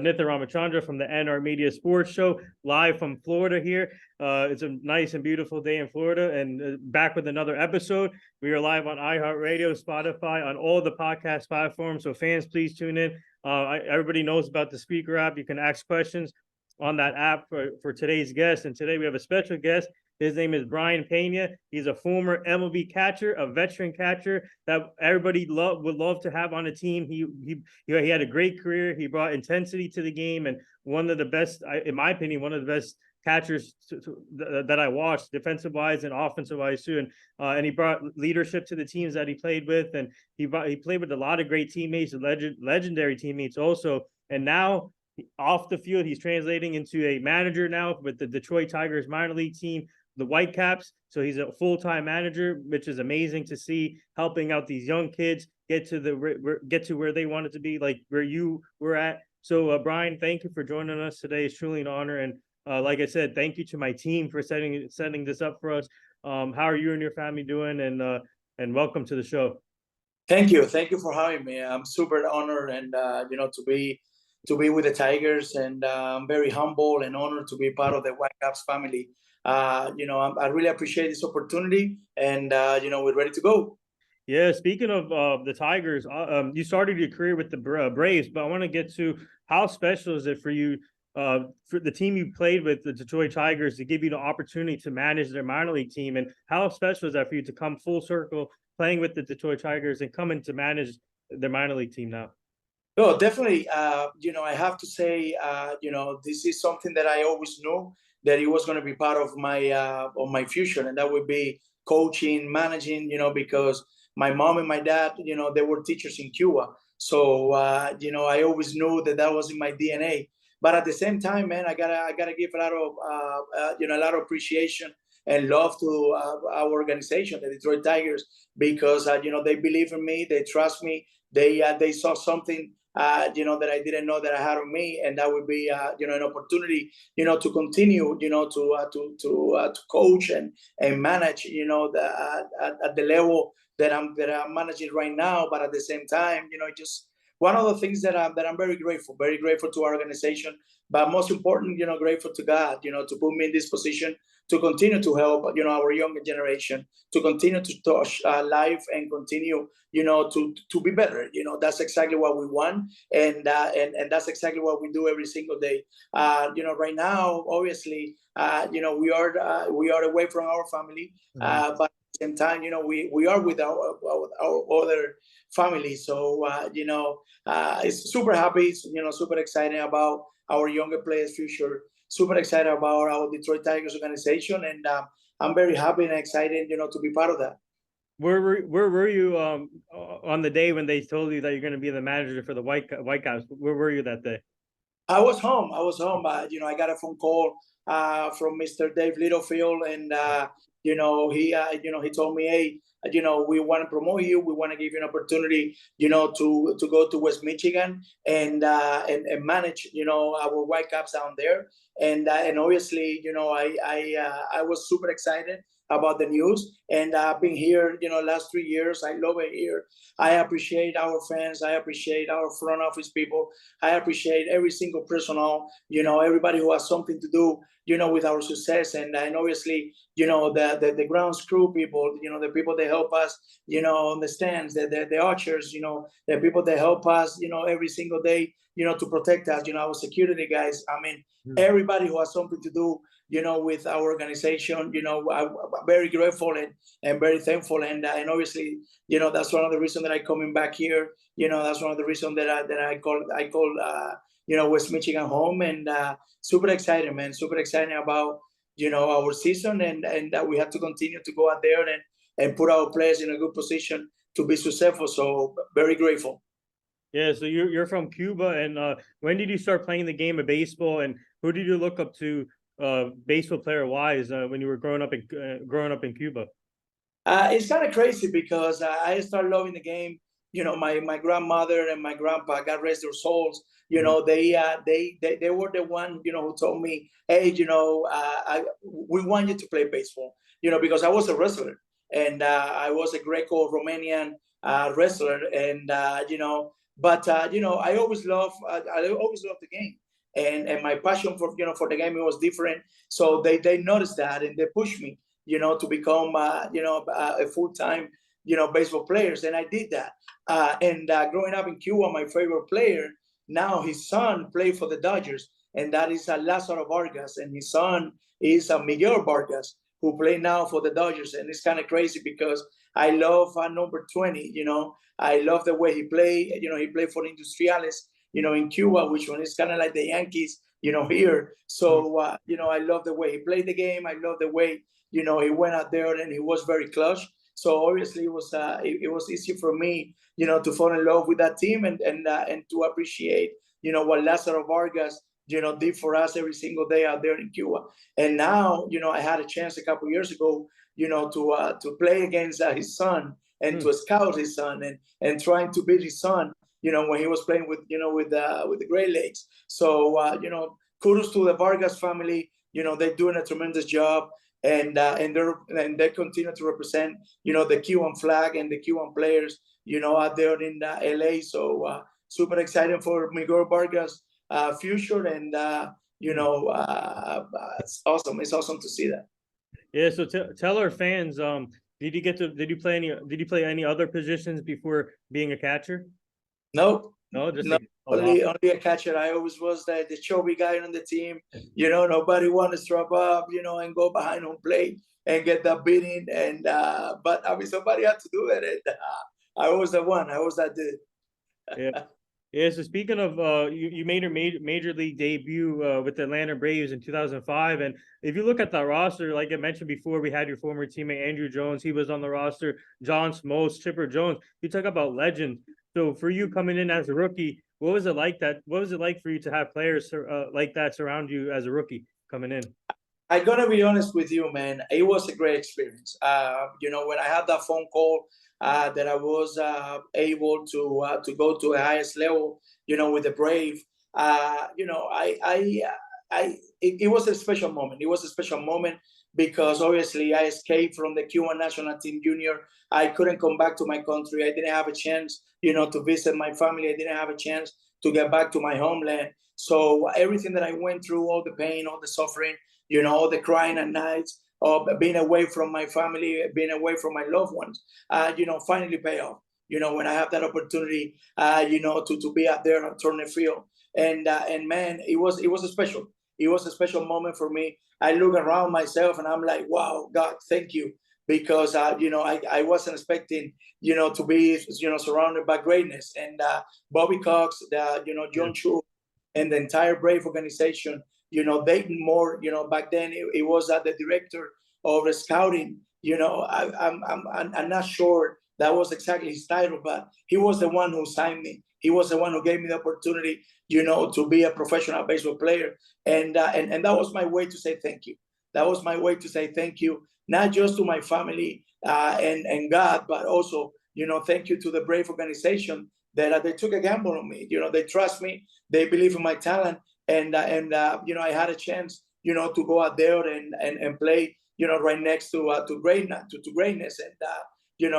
Nitha Ramachandra from the NR Media Sports Show, live from Florida here. It's a nice and beautiful day in Florida, and back with another episode. We are live on iHeartRadio, Spotify, on all the podcast platforms. So fans, please tune in. Everybody knows about the Speaker app. You can ask questions on that app for today's guest. And today we have a special guest. His name is Brayan Pena. He's a former MLB catcher, a veteran catcher that everybody would love to have on a team. He had a great career. He brought intensity to the game, and one of the best, in my opinion, one of the best catchers that I watched, defensive wise and offensive wise too. And he brought leadership to the teams that he played with, and he played with a lot of great teammates, legendary teammates also. And now off the field, he's translating into a manager now with the Detroit Tigers minor league team, the Whitecaps. So he's a full-time manager, which is amazing to see, helping out these young kids get to where they wanted to be, like where you were at. So Brayan, thank you for joining us today. It's truly an honor. And like I said, thank you to my team for setting this up for us. How are you and your family doing? And welcome to the show. Thank you for having me. I'm super honored and to be with the Tigers, and I'm very humble and honored to be part of the Whitecaps family. I really appreciate this opportunity, and we're ready to go. Yeah, speaking of the Tigers, you started your career with the Braves, but I want to get to how special is it for you, for the team you played with, the Detroit Tigers, to give you the opportunity to manage their minor league team, and how special is that for you to come full circle playing with the Detroit Tigers and coming to manage their minor league team now? Oh, definitely. I have to say, this is something that I always knew that it was going to be part of my future, and that would be coaching, managing. Because my mom and my dad, they were teachers in Cuba, so I always knew that was in my DNA. But at the same time, man, I gotta give a lot of appreciation and love to our organization, the Detroit Tigers, because they believe in me, they trust me, they saw something that I didn't know that I had on me, and that would be an opportunity to continue to coach and manage at the level that I'm managing right now. But at the same time, just one of the things that I'm very grateful to our organization, but most important, grateful to God, to put me in this position to continue to help, our younger generation, to continue to touch life and continue, to be better. That's exactly what we want, and that's exactly what we do every single day. Right now, obviously, we are away from our family, but at the same time, we are with our other family. So it's super happy, super excited about our younger players' future. Super excited about our Detroit Tigers organization, and I'm very happy and excited, to be part of that. Where were you on the day when they told you that you're going to be the manager for the Whitecaps? Where were you that day? I was home. I got a phone call from Mr. Dave Littlefield, and he told me, hey, we want to promote you. We want to give you an opportunity, to go to West Michigan and manage, our Whitecaps down there. And obviously, I was super excited about the news, and I've been here, last 3 years. I love it here. I appreciate our fans. I appreciate our front office people. I appreciate every single personnel, everybody who has something to do, with our success. And obviously, the ground crew people, the people that help us, on the stands, the archers, the people that help us, every single day, to protect us, our security guys. I mean, everybody who has something to do, with our organization, I'm very grateful and very thankful. And obviously, that's one of the reasons that I'm coming back here. That's one of the reasons that I call West Michigan home, and super excited, man. Super excited about, our season, and that we have to continue to go out there and put our players in a good position to be successful. So very grateful. Yeah, so you're from Cuba, and when did you start playing the game of baseball, and who did you look up to baseball player wise when you were growing up in Cuba? It's kind of crazy because I started loving the game. My grandmother and my grandpa, God rest their souls, they were the one, who told me, hey, we want you to play baseball, because I was a wrestler, and I was a Greco-Romanian wrestler, and But I always love the game, and my passion for the game, it was different. So they noticed that, and they pushed me, to become a full time baseball players, and I did that. And growing up in Cuba, my favorite player, now his son played for the Dodgers, and that is Lázaro Vargas, and his son is Miguel Vargas, who play now for the Dodgers. And it's kind of crazy because I love number 20. I love the way he played. He played for Industriales, in Cuba, which one is kind of like the Yankees, here. So I love the way he played the game. I love the way he went out there and he was very clutch. So obviously it was easy for me, to fall in love with that team, and to appreciate, what Lázaro Vargas, did for us every single day out there in Cuba. And now, I had a chance a couple years ago, to play against his son, and to scout his son, and trying to beat his son, when he was playing with the Great Lakes. So kudos to the Vargas family. They're doing a tremendous job, and they continue to represent the Cuban flag and the Cuban players out there in LA. So super exciting for Miguel Vargas future, and it's awesome. It's awesome to see that. Yeah, so tell our fans, did you play any other positions before being a catcher? No, No, just no, only a catcher. I always was the chubby guy on the team. Nobody wanted to drop up, and go behind home plate and get that beating. And but I mean, somebody had to do it, and I was the one. I was that dude. Yeah. Yeah, so speaking of, you made your major league debut with the Atlanta Braves in 2005, and if you look at the roster, like I mentioned before, we had your former teammate Andrew Jones. He was on the roster. John Smoltz, Chipper Jones. You talk about legends. So for you coming in as a rookie, what was it like for you to have players like that surround you as a rookie coming in? I'm gonna be honest with you, man. It was a great experience. When I had that phone call that I was able to go to the highest level, with the Brave, it was a special moment. It was a special moment because obviously I escaped from the Cuban national team junior. I couldn't come back to my country. I didn't have a chance, to visit my family. I didn't have a chance to get back to my homeland. So everything that I went through, all the pain, all the suffering, all the crying at nights, of being away from my family, being away from my loved ones, finally pay off. When I have that opportunity, to be out there on Turner Field, and man, it was a special moment for me. I look around myself and I'm like, wow, God, thank you, because I wasn't expecting to be surrounded by greatness, and Bobby Cox, John Chu, and the entire Brave organization. Dayton Moore, back then it was the director of the scouting. I'm not sure that was exactly his title, but he was the one who signed me. He was the one who gave me the opportunity, to be a professional baseball player. And that was my way to say thank you. That was my way to say thank you, not just to my family and God, but also, thank you to the Brave organization that they took a gamble on me. They trust me. They believe in my talent, and I had a chance, to go out there and play, right next to greatness, and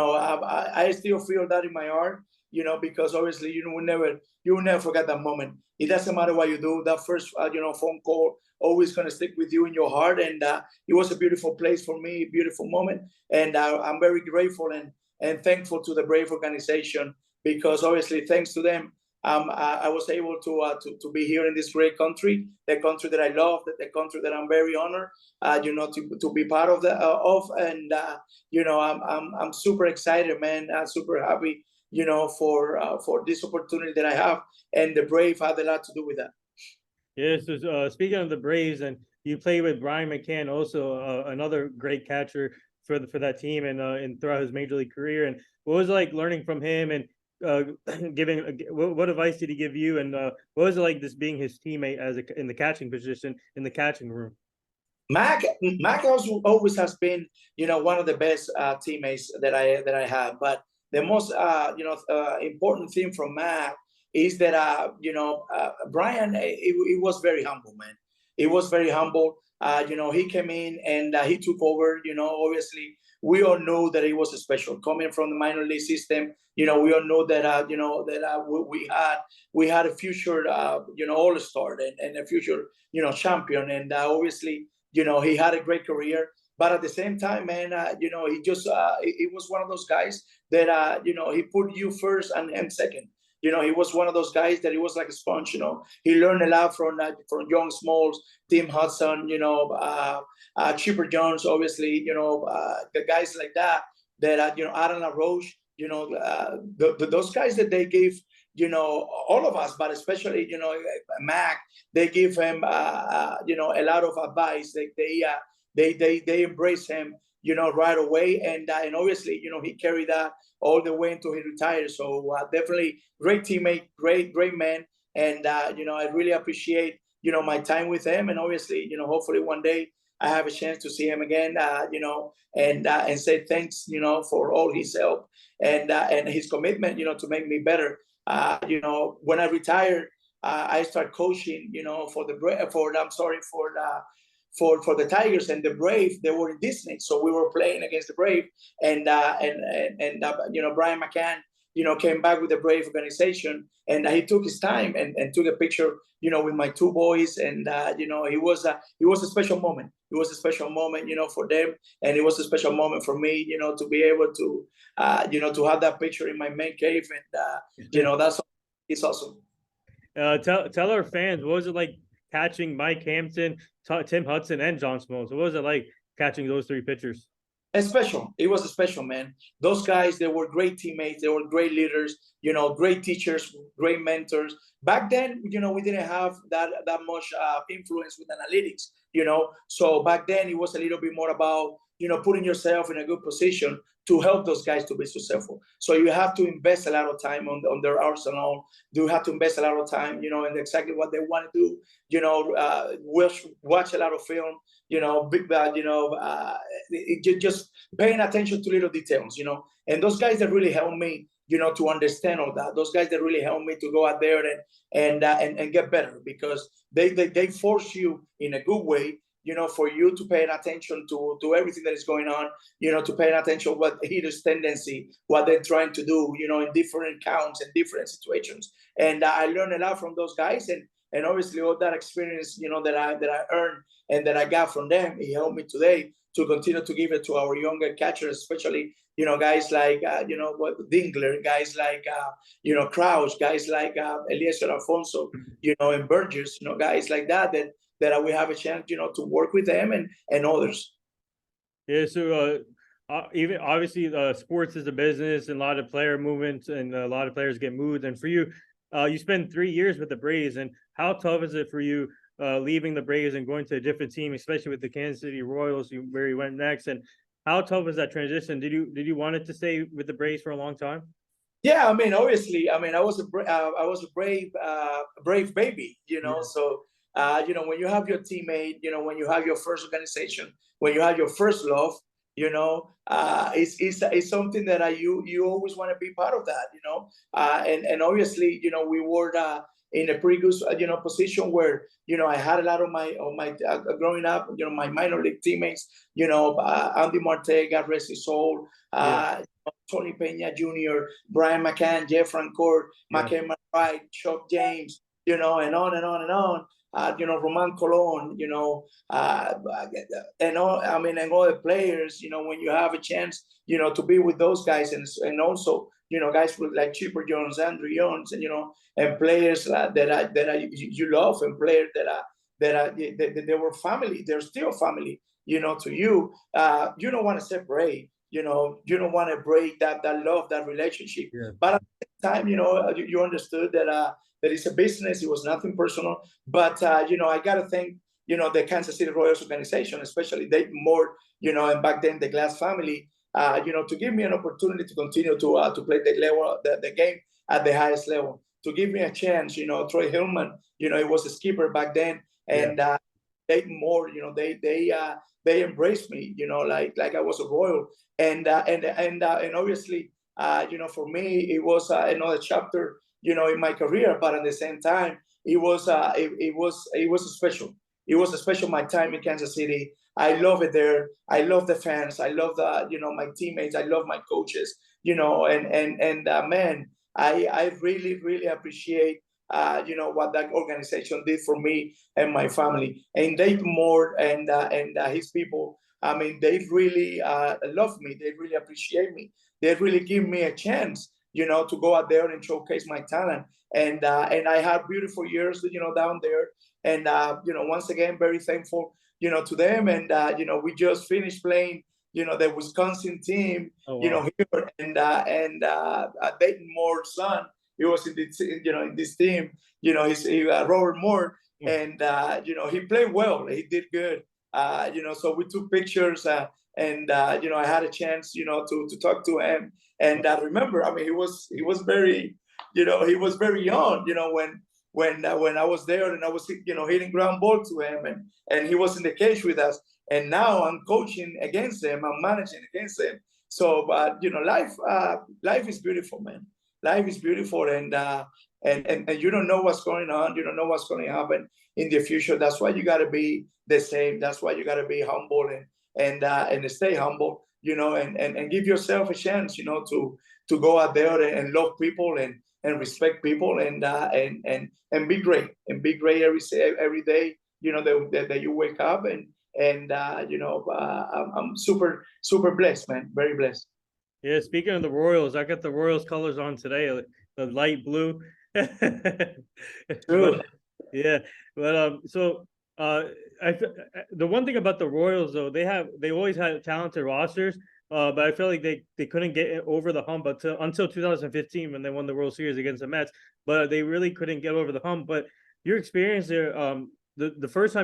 I still feel that in my heart, because obviously you will never forget that moment. It doesn't matter what you do. That first phone call always gonna stick with you in your heart, and it was a beautiful place for me, beautiful moment, and I'm very grateful and thankful to the Brave organization, because obviously thanks to them, I was able to be here in this great country, the country that I love, the country that I'm very honored, to be part of, and I'm super excited, man. I'm super happy, for this opportunity that I have, and the Brave had a lot to do with that. Yeah, so speaking of the Braves, and you play with Brian McCann, also another great catcher for that team, and throughout his major league career. And what was it like learning from him, and giving what advice did he give you, and what was it like this being his teammate in the catching position in the catching room? Mac also always has been, one of the best teammates that I have. But the most, important thing from Mac is that, Brian, he was very humble, man. He was very humble. he came in and he took over. Obviously, we all know that he was special coming from the minor league system. We all know that we had a future all star and a future champion, and obviously he had a great career. But at the same time, man, he just he was one of those guys that he put you first and second. He was one of those guys that he was like a sponge. He learned a lot from Young Smalls, Tim Hudson, Chipper Jones, obviously, the guys like that Aaron LaRoche, those guys that they gave, all of us, but especially, Mac, they give him, a lot of advice. They embrace him, right away. And obviously, he carried that all the way until he retired. So definitely great teammate, great man. And, I really appreciate, my time with him. And obviously, hopefully one day I have a chance to see him again, and say thanks, for all his help and his commitment, to make me better. When I retired, I started coaching, for the Tigers and the Brave. They were in Disney, so we were playing against the Brave, and Brian McCann, came back with the Brave organization, and he took his time and took a picture, with my two boys, and it was a special moment. It was a special moment, for them, and it was a special moment for me, to be able to, to have that picture in my man cave, and it's awesome. Tell our fans, what was it like catching Mike Hampton, Tim Hudson, and John Smoltz? What was it like catching those three pitchers? It's special. It was a special, man. Those guys, they were great teammates. They were great leaders, great teachers, great mentors. Back then, we didn't have that much influence with analytics, So back then, it was a little bit more about, putting yourself in a good position to help those guys to be successful. So you have to invest a lot of time on their arsenal. You have to invest a lot of time, in exactly what they want to do. Watch a lot of film. Just paying attention to little details. And those guys that really helped me, to understand all that. Those guys that really helped me to go out there and get better, because they force you in a good way, for you to pay attention to everything that is going on, to pay attention what hitters' tendency, what they're trying to do, in different counts and different situations. And I learned a lot from those guys, and obviously all that experience, that I earned and that I got from them, it helped me today to continue to give it to our younger catchers, especially, guys like, Dingler, guys like, Crouch, guys like Eliezer Alfonso, and Burgess, guys like that we have a chance, to work with them and others. Yeah, so even obviously sports is a business, and a lot of player movements, and a lot of players get moved. And for you, you spend 3 years with the Braves, and how tough is it for you leaving the Braves and going to a different team, especially with the Kansas City Royals, where you went next? And how tough was that transition? Did you want it to stay with the Braves for a long time? Yeah, I mean, obviously, I was a brave baby, Yeah. So when you have your teammate, when you have your first organization, when you have your first love, it's something that you always want to be part of that, and obviously, we were in a pretty good position where I had a lot of my growing up, my minor league teammates, Andy Marte, God rest his soul, Tony Pena Jr., Brian McCann, Jeff Francoeur, McKenna Wright, Chuck James, and on and on and on. Roman Colon, and all, and all the players, when you have a chance, to be with those guys, and also, guys like Chipper Jones, Andrew Jones, and players that you love, and players that they were family. They're still family, to you. You don't want to separate. You don't want to break that love, that relationship. Yeah. But at the same time, you understood that it's a business. It was nothing personal. But I got to thank the Kansas City Royals organization, especially they more, and back then the Glass family, to give me an opportunity to continue to play the game at the highest level, to give me a chance. Troy Hillman, he was a skipper back then, and they more, they embraced me, like I was a Royal, and obviously, for me, it was another chapter, in my career, but at the same time, it was special. It was especially my time in Kansas City. I love it there. I love the fans. I love the, my teammates. I love my coaches, man, I really, really appreciate, what that organization did for me and my family. And Dave Moore and his people, I mean, they really love me. They really appreciate me. They really give me a chance, to go out there and showcase my talent. And I had beautiful years, down there. And once again, very thankful, to them. And we just finished playing, the Wisconsin team, Oh, wow. here, and Dayton Moore's son, he was in this, in this team. Robert Moore, and he played well. He did good. So we took pictures, and I had a chance, to talk to him. And remember, I mean, he was very, he was very young, when I was there, and I was, hitting ground ball to him, and he was in the cage with us. And now I'm coaching against him. I'm managing against him. So, but life is beautiful, man. Life is beautiful, and you don't know what's going on. You don't know what's going to happen in the future. That's why you got to be the same. That's why you got to be humble and stay humble. And give yourself a chance. To go out there and love people and respect people and be great every day. That you wake up and I'm super blessed, man. Very blessed. Yeah, speaking of the Royals, I got the Royals colors on today, the light blue. But True. yeah, but so I the one thing about the Royals though, they always had talented rosters, but I feel like they couldn't get over the hump until 2015 when they won the World Series against the Mets, but they really couldn't get over the hump. But your experience there, the first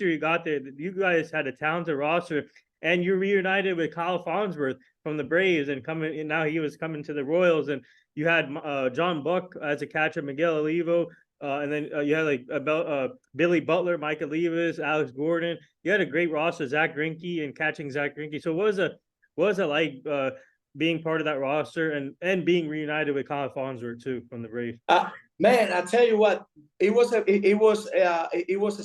year you got there, you guys had a talented roster, and you reunited with Kyle Farnsworth from the Braves, and now he was coming to the Royals, and you had John Buck as a catcher, Miguel Olivo, and then you had like Billy Butler, Mike Olivas, Alex Gordon. You had a great roster, Zach Greinke, and catching Zach Greinke. So what was it like being part of that roster and being reunited with Kyle Farnsworth too from the Braves? Man, I tell you what, it was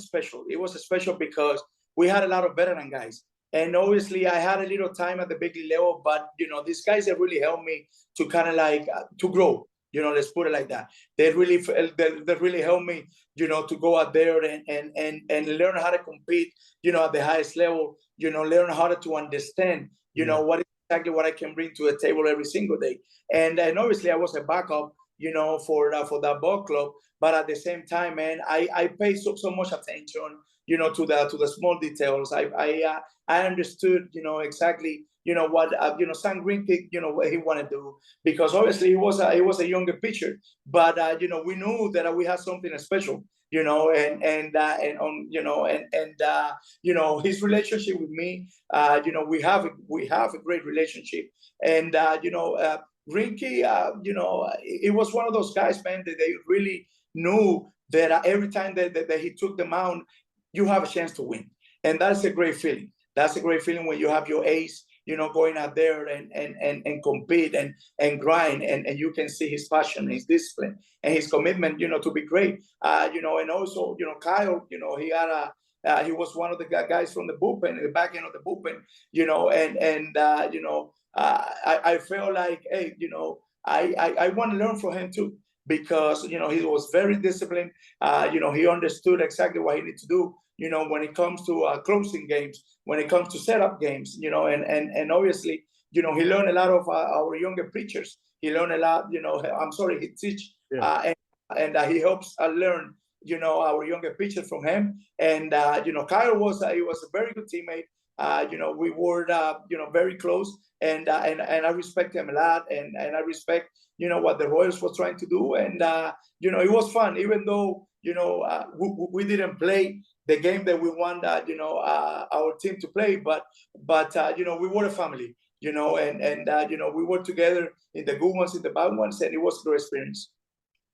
special. It was special because we had a lot of veteran guys. And obviously, I had a little time at the big league level, but these guys have really helped me to kind of like to grow. Let's put it like that. They really helped me, to go out there and learn how to compete, at the highest level. Learn how to understand, what exactly what I can bring to the table every single day. And obviously, I was a backup, for that ball club. But at the same time, man, I pay so much attention, to the small details. I understood, exactly, what Sam Greinke, what he wanted to do, because obviously he was a younger pitcher, but we knew that we had something special, his relationship with me, we have a great relationship, and Greinke, it was one of those guys, man, that they really knew that every time that he took the mound, you have a chance to win. And that's a great feeling. That's a great feeling when you have your ace, going out there and compete and grind, and you can see his passion, his discipline, and his commitment, to be great. And also, Kyle, he was one of the guys from the bullpen, the back end of the bullpen, I feel like, hey, I want to learn from him too, because he was very disciplined. He understood exactly what he needed to do, when it comes to closing games, when it comes to setup games, and obviously, he learned a lot of our younger pitchers. He learned a lot, he teach, and he helps learn, our younger pitchers from him. And Kyle he was a very good teammate. We were very close, and I respect him a lot, and I respect what the Royals was trying to do, and it was fun, even though we didn't play the game that we want our team to play, but we were a family, and we were together in the good ones, in the bad ones, and it was a great experience.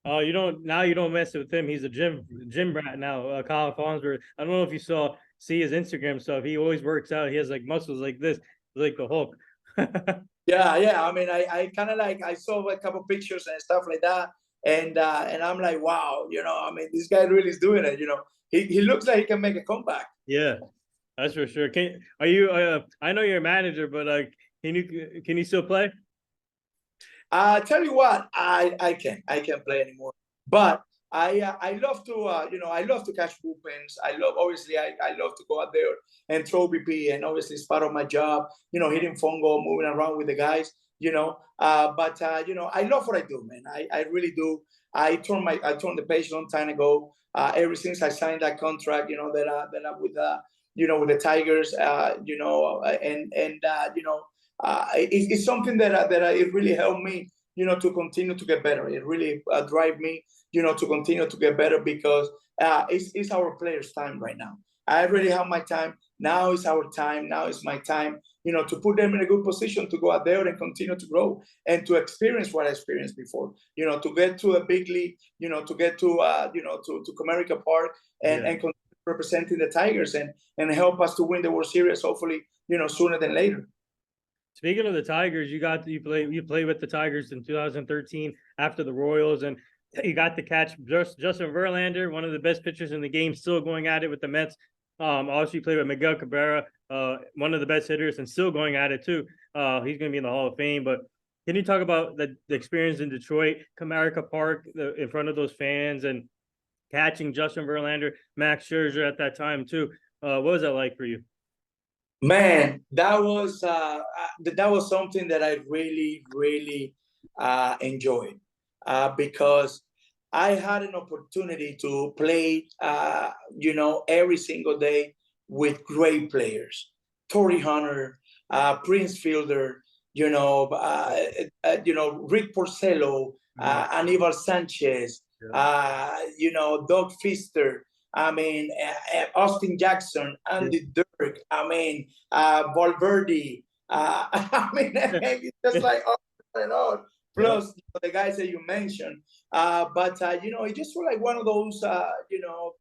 Oh, you don't mess with him. He's a gym brat now. Kyle Farnsworth. I don't know if you see his Instagram stuff. He always works out. He has like muscles like this, like the Hulk. Yeah. I mean, I kind of like, I saw a couple pictures and stuff like that, and I'm like, wow, I mean, this guy really is doing it, he looks like he can make a comeback. Yeah, that's for sure. Are you? I know you're a manager, but can you still play? Tell you what, I can't play anymore. But I love to I love to catch bullpens. I love to go out there and throw BP, and obviously it's part of my job. Hitting fungo, moving around with the guys. But I love what I do, man. I really do. I turned the page a long time ago. Ever since I signed that contract, that I with with the Tigers, it's something it really helped me, to continue to get better. It really drive me, to continue to get better because it's our players' time right now. I already have my time. Now is our time. Now is my time, to put them in a good position to go out there and continue to grow and to experience what I experienced before, to get to a big league, to get to Comerica Park and representing the Tigers and help us to win the World Series, hopefully, sooner than later. Speaking of the Tigers, you played with the Tigers in 2013 after the Royals, and you got to catch Justin Verlander, one of the best pitchers in the game, still going at it with the Mets. Also, you played with Miguel Cabrera, one of the best hitters, and still going at it too. He's going to be in the Hall of Fame. But can you talk about the experience in Detroit, Comerica Park, in front of those fans, and catching Justin Verlander, Max Scherzer at that time too? What was that like for you? Man, that was something that I really, really enjoyed because I had an opportunity to play, every single day with great players. Torrey Hunter, Prince Fielder, Rick Porcello, Aníbal Sanchez, Doug Fister. I mean, Austin Jackson, Andy Dirk. I mean, Valverde. I mean, it's just like on and on. Plus the guys that you mentioned. But it just feel like one of those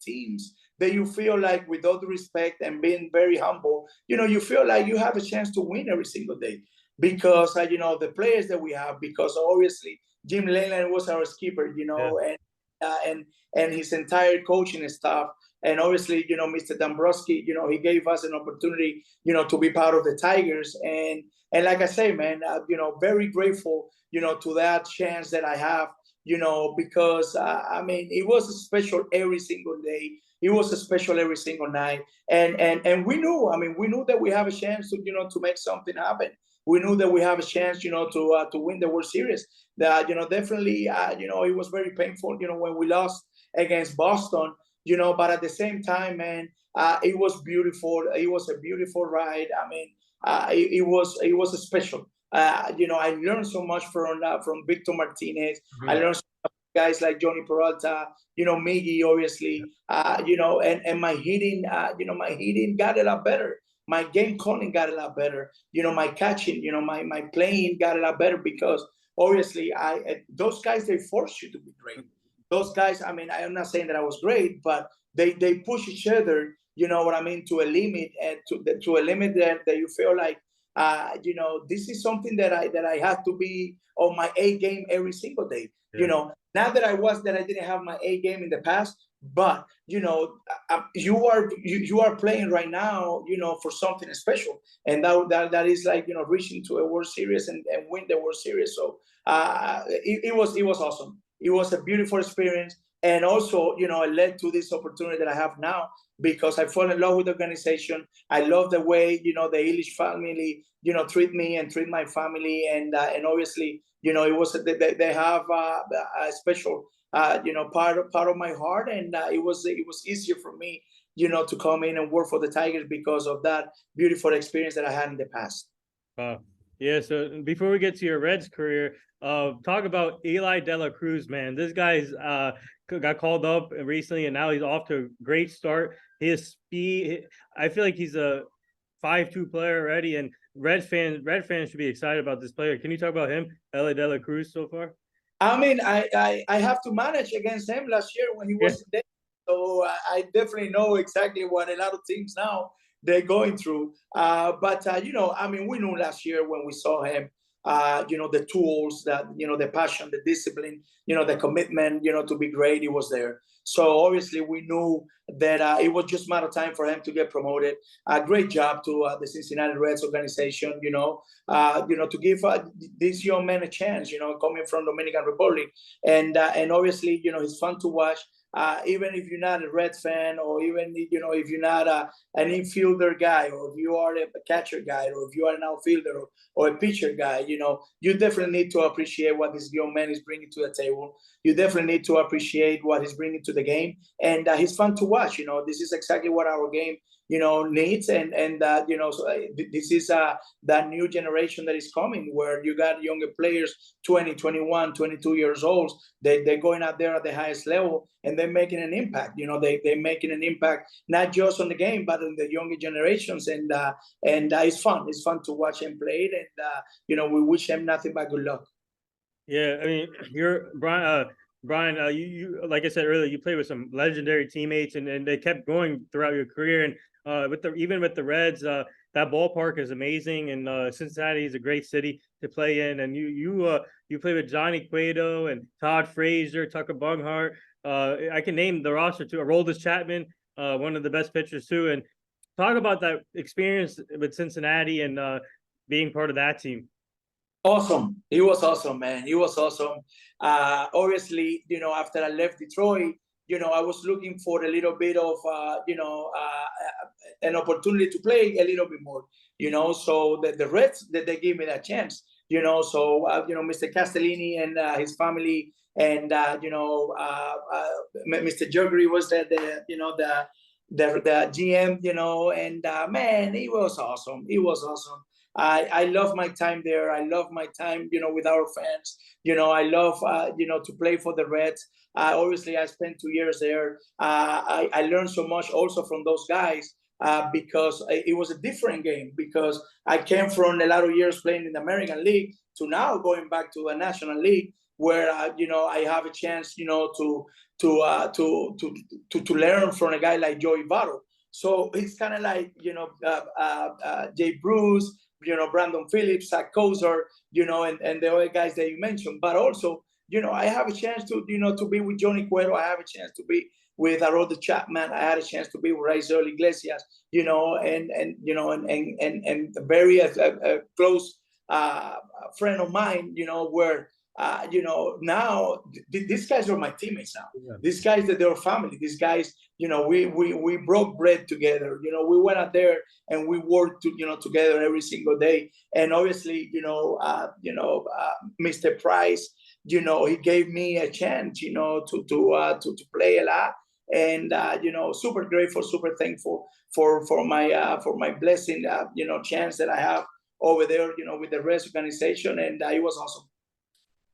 teams that you feel like, with all the respect and being very humble, you feel like you have a chance to win every single day because the players that we have. Because obviously Jim Leyland was our skipper, and his entire coaching staff. And obviously, Mr. Dombrowski, he gave us an opportunity, to be part of the Tigers. And like I say, man, very grateful, to that chance that I have, because, it was special every single day. It was special every single night. And we knew that we have a chance to, to make something happen. We knew that we have a chance, to win the World Series. That, definitely, it was very painful, when we lost against Boston, but at the same time, man, it was beautiful. It was a beautiful ride. It was a special. I learned so much from Victor Martinez. Mm-hmm. I learned guys like Johnny Peralta, Miggy, obviously, and my hitting, my hitting got a lot better. My game calling got a lot better. My catching, my playing got a lot better because obviously those guys, they force you to be great. Those guys, I'm not saying that I was great, but they push each other, what I mean, to a limit, and to a limit that you feel like, this is something that I have to be on my A game every single day. Yeah. Not that I didn't have my A game in the past, but you are playing right now, for something special, and that is like reaching to a World Series and win the World Series. So it was awesome. It was a beautiful experience, and also it led to this opportunity that I have now because I fall in love with the organization. I love the way the Illich family treat me and treat my family, and obviously it was they have a special part of my heart, and it was easier for me to come in and work for the Tigers because of that beautiful experience that I had in the past. Yeah. So before we get to your Reds career, talk about Eli De La Cruz, man. This guy's got called up recently, and now he's off to a great start. His speed, I feel like he's a 5'2" player already, and Red fans should be excited about this player. Can you talk about him, Eli De La Cruz, so far? I have to manage against him last year when he wasn't there, so I definitely know exactly what a lot of teams now they're going through. But we knew last year when we saw him the tools, that, the passion, the discipline, the commitment, to be great, it was there. So obviously we knew that it was just a matter of time for him to get promoted. A great job to the Cincinnati Reds organization, to give this young man a chance, coming from Dominican Republic. And obviously, he's fun to watch. Even if you're not a Reds fan, or even, if you're not an infielder guy, or if you are a catcher guy, or if you are an outfielder, or a pitcher guy, you definitely need to appreciate what this young man is bringing to the table. You definitely need to appreciate what he's bringing to the game. And he's fun to watch. This is exactly what our game needs. And so this is that new generation that is coming, where you got younger players, 20, 21, 22 years old. They're going out there at the highest level, and they're making an impact. They're making an impact, not just on the game, but on the younger generations. And it's fun. It's fun to watch him play it. And we wish him nothing but good luck. Yeah, I mean, you're Brian. Brian, you like I said earlier, you played with some legendary teammates, and they kept going throughout your career. And even with the Reds, that ballpark is amazing, and Cincinnati is a great city to play in. And you play with Johnny Cueto and Todd Frazier, Tucker Bunghart. I can name the roster too. Aroldis Chapman, one of the best pitchers too. And talk about that experience with Cincinnati and being part of that team. Awesome. It was awesome, man. It was awesome. Obviously, after I left Detroit, I was looking for a little bit of, an opportunity to play a little bit more, so the Reds, that they gave me that chance, so, Mr. Castellini and his family, and, Mr. Juggery was the GM, and man, it was awesome. It was awesome. I love my time there. I love my time, with our fans. I love, to play for the Reds. Obviously, I spent 2 years there. I learned so much also from those guys, because it was a different game. Because I came from a lot of years playing in the American League to now going back to the National League, where I have a chance, to learn from a guy like Joey Votto. So it's kind of like, Jay Bruce, Brandon Phillips, Zach Kozar, and the other guys that you mentioned. But also, I have a chance to, to be with Johnny Cueto. I have a chance to be with Aroldis Chapman. I had a chance to be with Raisel Iglesias, and very close friend of mine, where now these guys are my teammates now. Yeah. These guys, that they're family. These guys, we broke bread together. We went out there and we worked together every single day. And obviously, Mr. Price, he gave me a chance, to play a lot. And super grateful, super thankful for my blessing, chance that I have over there, with the Reds organization, and it was awesome.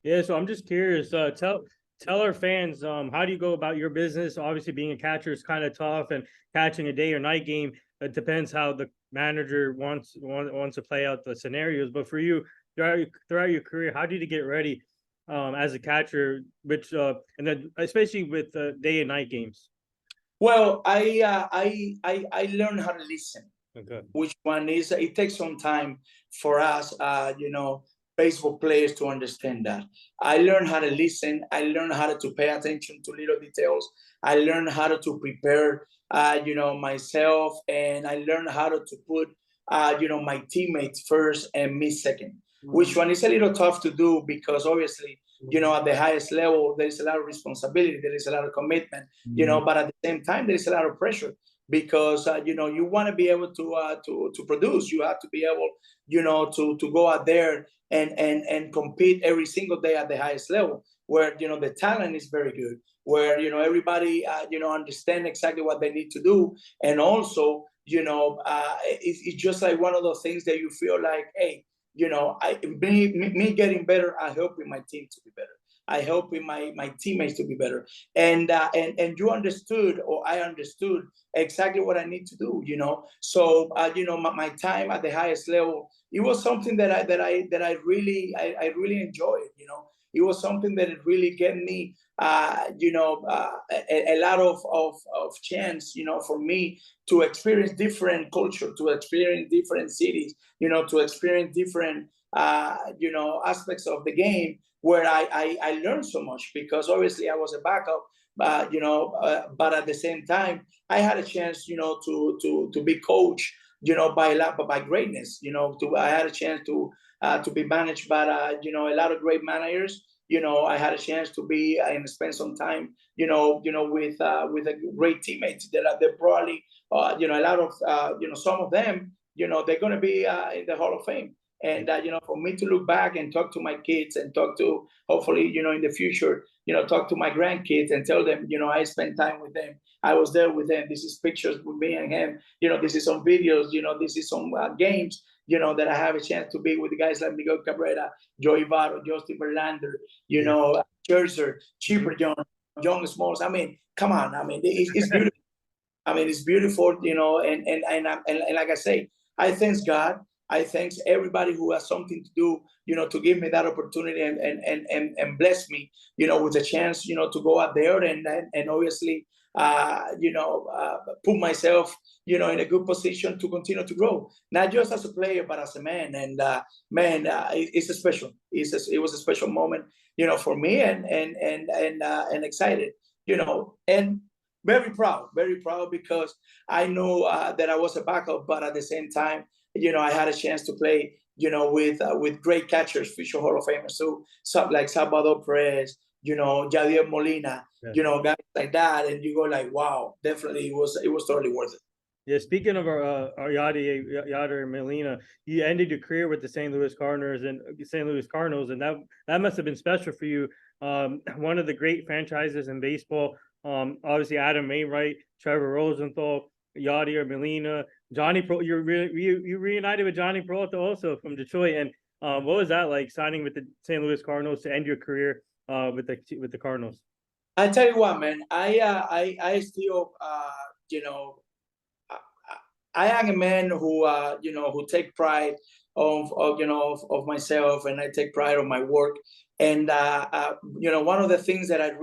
Yeah, so I'm just curious. Tell our fans, how do you go about your business? Obviously, being a catcher is kind of tough, and catching a day or night game, it depends how the manager wants to play out the scenarios. But for you, throughout your career, how did you get ready as a catcher, which and then especially with day and night games? Well, I learned how to listen. Okay. Which one is, it takes some time for us, baseball players to understand that. I learned how to listen. I learned how to pay attention to little details. I learned how to prepare, myself, and I learned how to put, my teammates first and me second. Mm-hmm. Which one is a little tough to do, because obviously, at the highest level, there is a lot of responsibility, there is a lot of commitment, but at the same time, there is a lot of pressure. Because you want to be able to produce. You have to be able, to go out there and compete every single day at the highest level, where the talent is very good, where everybody understand exactly what they need to do, and also it's just like one of those things that you feel like, hey, me getting better, I helping my team to be better. I helping my teammates to be better, and you understood, or I understood exactly what I need to do. So my time at the highest level, it was something that I really enjoyed. It was something that it really gave me a lot of chance, for me to experience different culture, to experience different cities, to experience different aspects of the game where I learned so much, because obviously I was a backup, but at the same time, I had a chance, to be coached, by greatness. I had a chance to be managed by, a lot of great managers. I had a chance to be and spend some time, with a great teammates that probably, a lot of, some of them, they're going to be in the Hall of Fame. And for me to look back and talk to my kids and talk to, hopefully, in the future, talk to my grandkids and tell them, I spent time with them. I was there with them. This is pictures with me and him. This is some videos. This is some games. That I have a chance to be with the guys like Miguel Cabrera, Joey Votto, Justin Verlander, Scherzer, Chipper Jones, John Smalls. I mean, come on. I mean, it's beautiful. I mean, it's beautiful, and like I say, I thank God. I thank everybody who has something to do, to give me that opportunity and bless me, with a chance, to go out there and obviously, put myself, in a good position to continue to grow, not just as a player, but as a man. And it's a special. It was a special moment, for me, and excited, and very proud, because I know that I was a backup, but at the same time, I had a chance to play, with great catchers, future Hall of Famers, so like Salvador Perez, Yadier Molina, guys like that, and you go like, wow, definitely it was totally worth it. Yeah, speaking of our Yadier Molina, you ended your career with the St. Louis Cardinals, and that must have been special for you. One of the great franchises in baseball. Obviously Adam Wainwright, Trevor Rosenthal, Yadier Molina, Johnny Pro. You reunited with Johnny Peralta also from Detroit. And what was that like, signing with the St. Louis Cardinals to end your career with the Cardinals? I tell you what, man, I still, I am a man who, who take pride of myself, and I take pride of my work. And one of the things that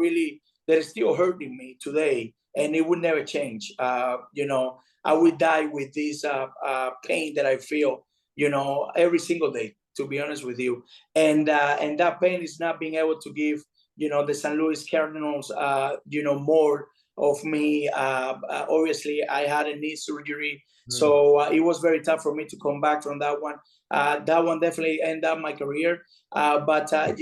is still hurting me today, and it would never change. I would die with this pain that I feel, every single day, to be honest with you. And that pain is not being able to give, the St. Louis Cardinals, more of me. Obviously, I had a knee surgery, so it was very tough for me to come back from that one. That one definitely ended up my career. But I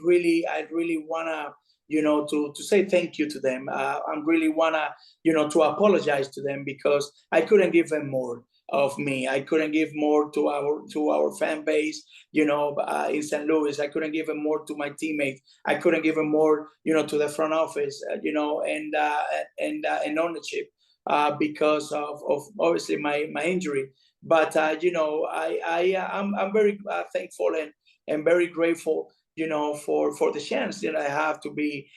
really wanna, to say thank you to them. I really wanna, to apologize to them, because I couldn't give them more of me. I couldn't give more to our fan base, in St. Louis. I couldn't give them more to my teammates. I couldn't give them more, to the front office, and ownership, because of obviously my injury. But I'm very thankful and very grateful, for the chance that I have to be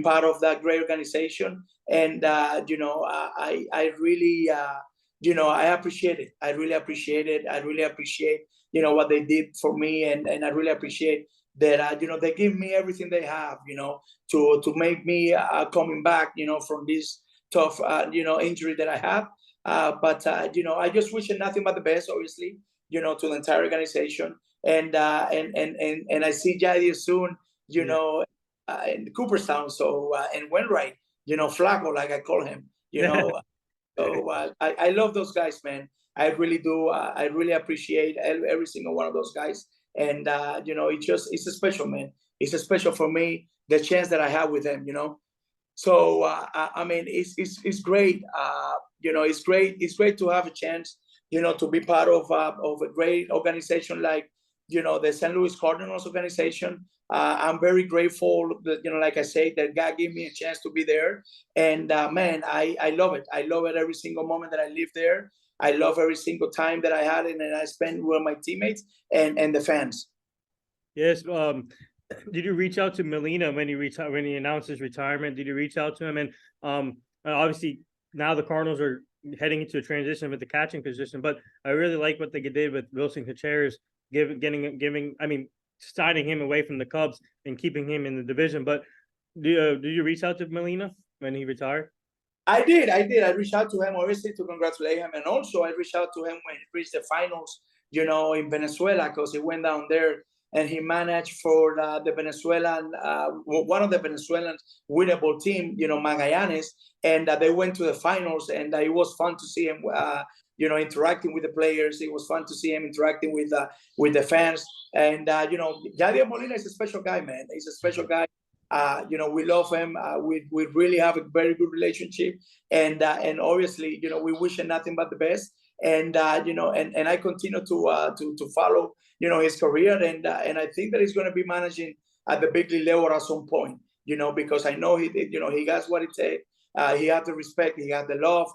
part of that great organization. And I really, I appreciate it. I really appreciate it. I really appreciate, what they did for me, and I really appreciate that, they give me everything they have, to make me coming back, from this tough, injury that I have. But I just wish nothing but the best, obviously, to the entire organization. And I see Jadier soon, in Cooperstown. So and Wainwright, Flaco, like I call him, So I love those guys, man. I really do. I really appreciate every single one of those guys. And it's a special, man. It's a special for me, the chance that I have with them. So I mean, it's great. It's great to have a chance, to be part of a great organization like, the St. Louis Cardinals organization. I'm very grateful that, like I say, that God gave me a chance to be there. And man, I love it. I love it every single moment that I live there. I love every single time that I had it and I spent with my teammates and the fans. Yes. Did you reach out to Molina when he announced his retirement? Did you reach out to him? And obviously now the Cardinals are heading into a transition with the catching position, but I really like what they did with Wilson Contreras, signing him away from the Cubs and keeping him in the division. But did you reach out to Molina when he retired? I did. I reached out to him, obviously, to congratulate him, and also I reached out to him when he reached the finals, in Venezuela, because he went down there and he managed for the Venezuelan, one of the Venezuelan winnable team, Magallanes, and they went to the finals, and it was fun to see him, interacting with the players. It was fun to see him interacting with the fans, and Yadier Molina is a special guy, man. He's a special guy. We love him. We really have a very good relationship, and obviously, we wish him nothing but the best. And and I continue to follow his career, and I think that he's going to be managing at the big league level at some point. Because I know he has what it takes. He had the respect, he had the love,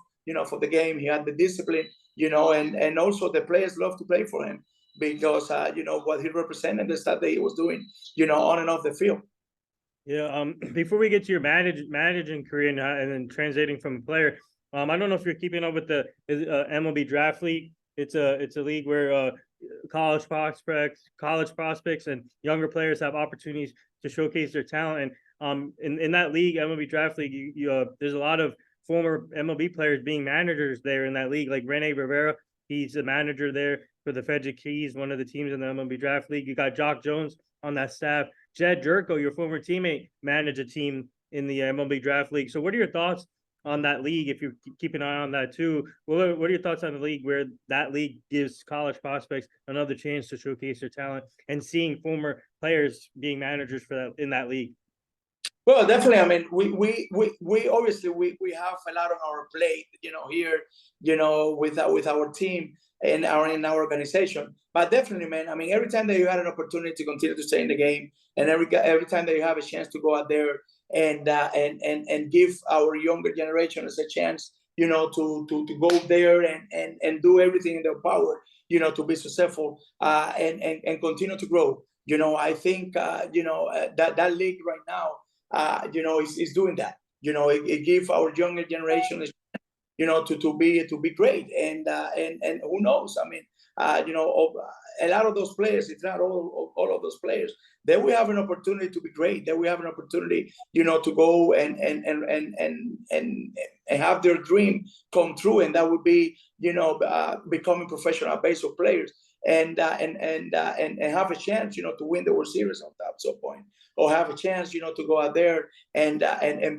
for the game. He had the discipline, and also the players love to play for him because what he represented, the stuff that he was doing, on and off the field. Yeah. Before we get to your managing career and then translating from a player, I don't know if you're keeping up with the MLB Draft League. It's a league where college prospects and younger players have opportunities to showcase their talent. And in that league, MLB Draft League, there's a lot of former MLB players being managers there in that league, like Rene Rivera. He's a manager there for the Fedja Keys, one of the teams in the MLB Draft League. You got Jock Jones on that staff. Jed Jerko, your former teammate, managed a team in the MLB Draft League. So what are your thoughts on that league, if you keep an eye on that too? What are your thoughts on the league where that league gives college prospects another chance to showcase their talent and seeing former players being managers for that in that league? Well, definitely. I mean, we obviously we have a lot on our plate, here, with our team and in our organization. But definitely, man. I mean, every time that you had an opportunity to continue to stay in the game, and every time that you have a chance to go out there and give our younger generation a chance, to go there and do everything in their power, to be successful, and continue to grow. I think that league right now, is doing that. It gives our younger generation, to be great, and who knows? I mean, a lot of those players, if not all of those players, then we have an opportunity to be great. Then we have an opportunity, to go and have their dream come true, and that would be, becoming professional baseball players, and have a chance, to win the World Series at some point, or have a chance, to go out there and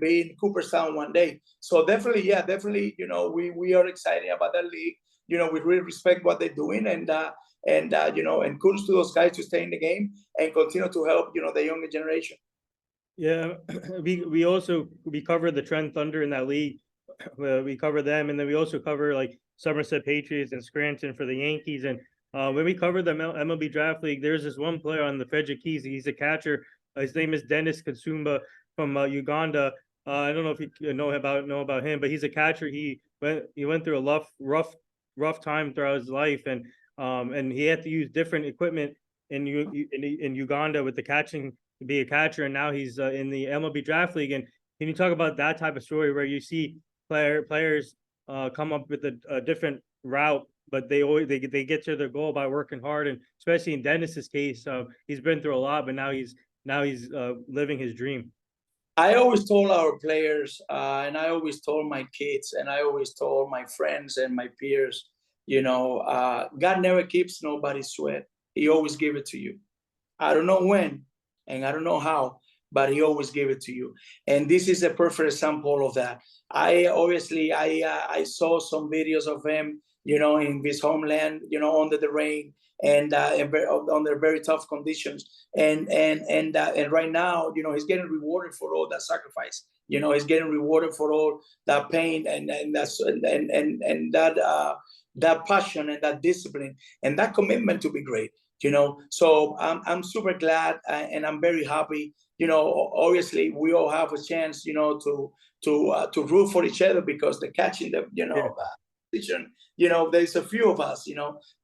be in Cooperstown one day. So definitely, we are excited about that league. We really respect what they're doing, and kudos to those guys to stay in the game and continue to help, the younger generation. Yeah, we cover the Trent Thunder in that league. We cover them, and then we also cover like Somerset Patriots and Scranton for the Yankees. And when we cover the MLB Draft League, there's this one player on the Fedja Keys. He's a catcher. His name is Dennis Kasumba from Uganda. I don't know if you know about him, but he's a catcher. He went through a rough time throughout his life, and he had to use different equipment in Uganda with the catching to be a catcher, and now he's in the MLB Draft League. And can you talk about that type of story where you see players come up with a different route, but they get to their goal by working hard? And especially in Dennis's case, he's been through a lot, but now he's living his dream. I always told our players, and I always told my kids, and I always told my friends and my peers, God never keeps nobody's sweat. He always give it to you. I don't know when, and I don't know how, but he always gave it to you. And this is a perfect example of that. I saw some videos of him, in his homeland, under the rain, and under very tough conditions. And right now, he's getting rewarded for all that sacrifice. He's getting rewarded for all that pain and that passion and that discipline and that commitment to be great. So I'm super glad, and I'm very happy. Obviously we all have a chance, to root for each other, because the catching the position, there's a few of us,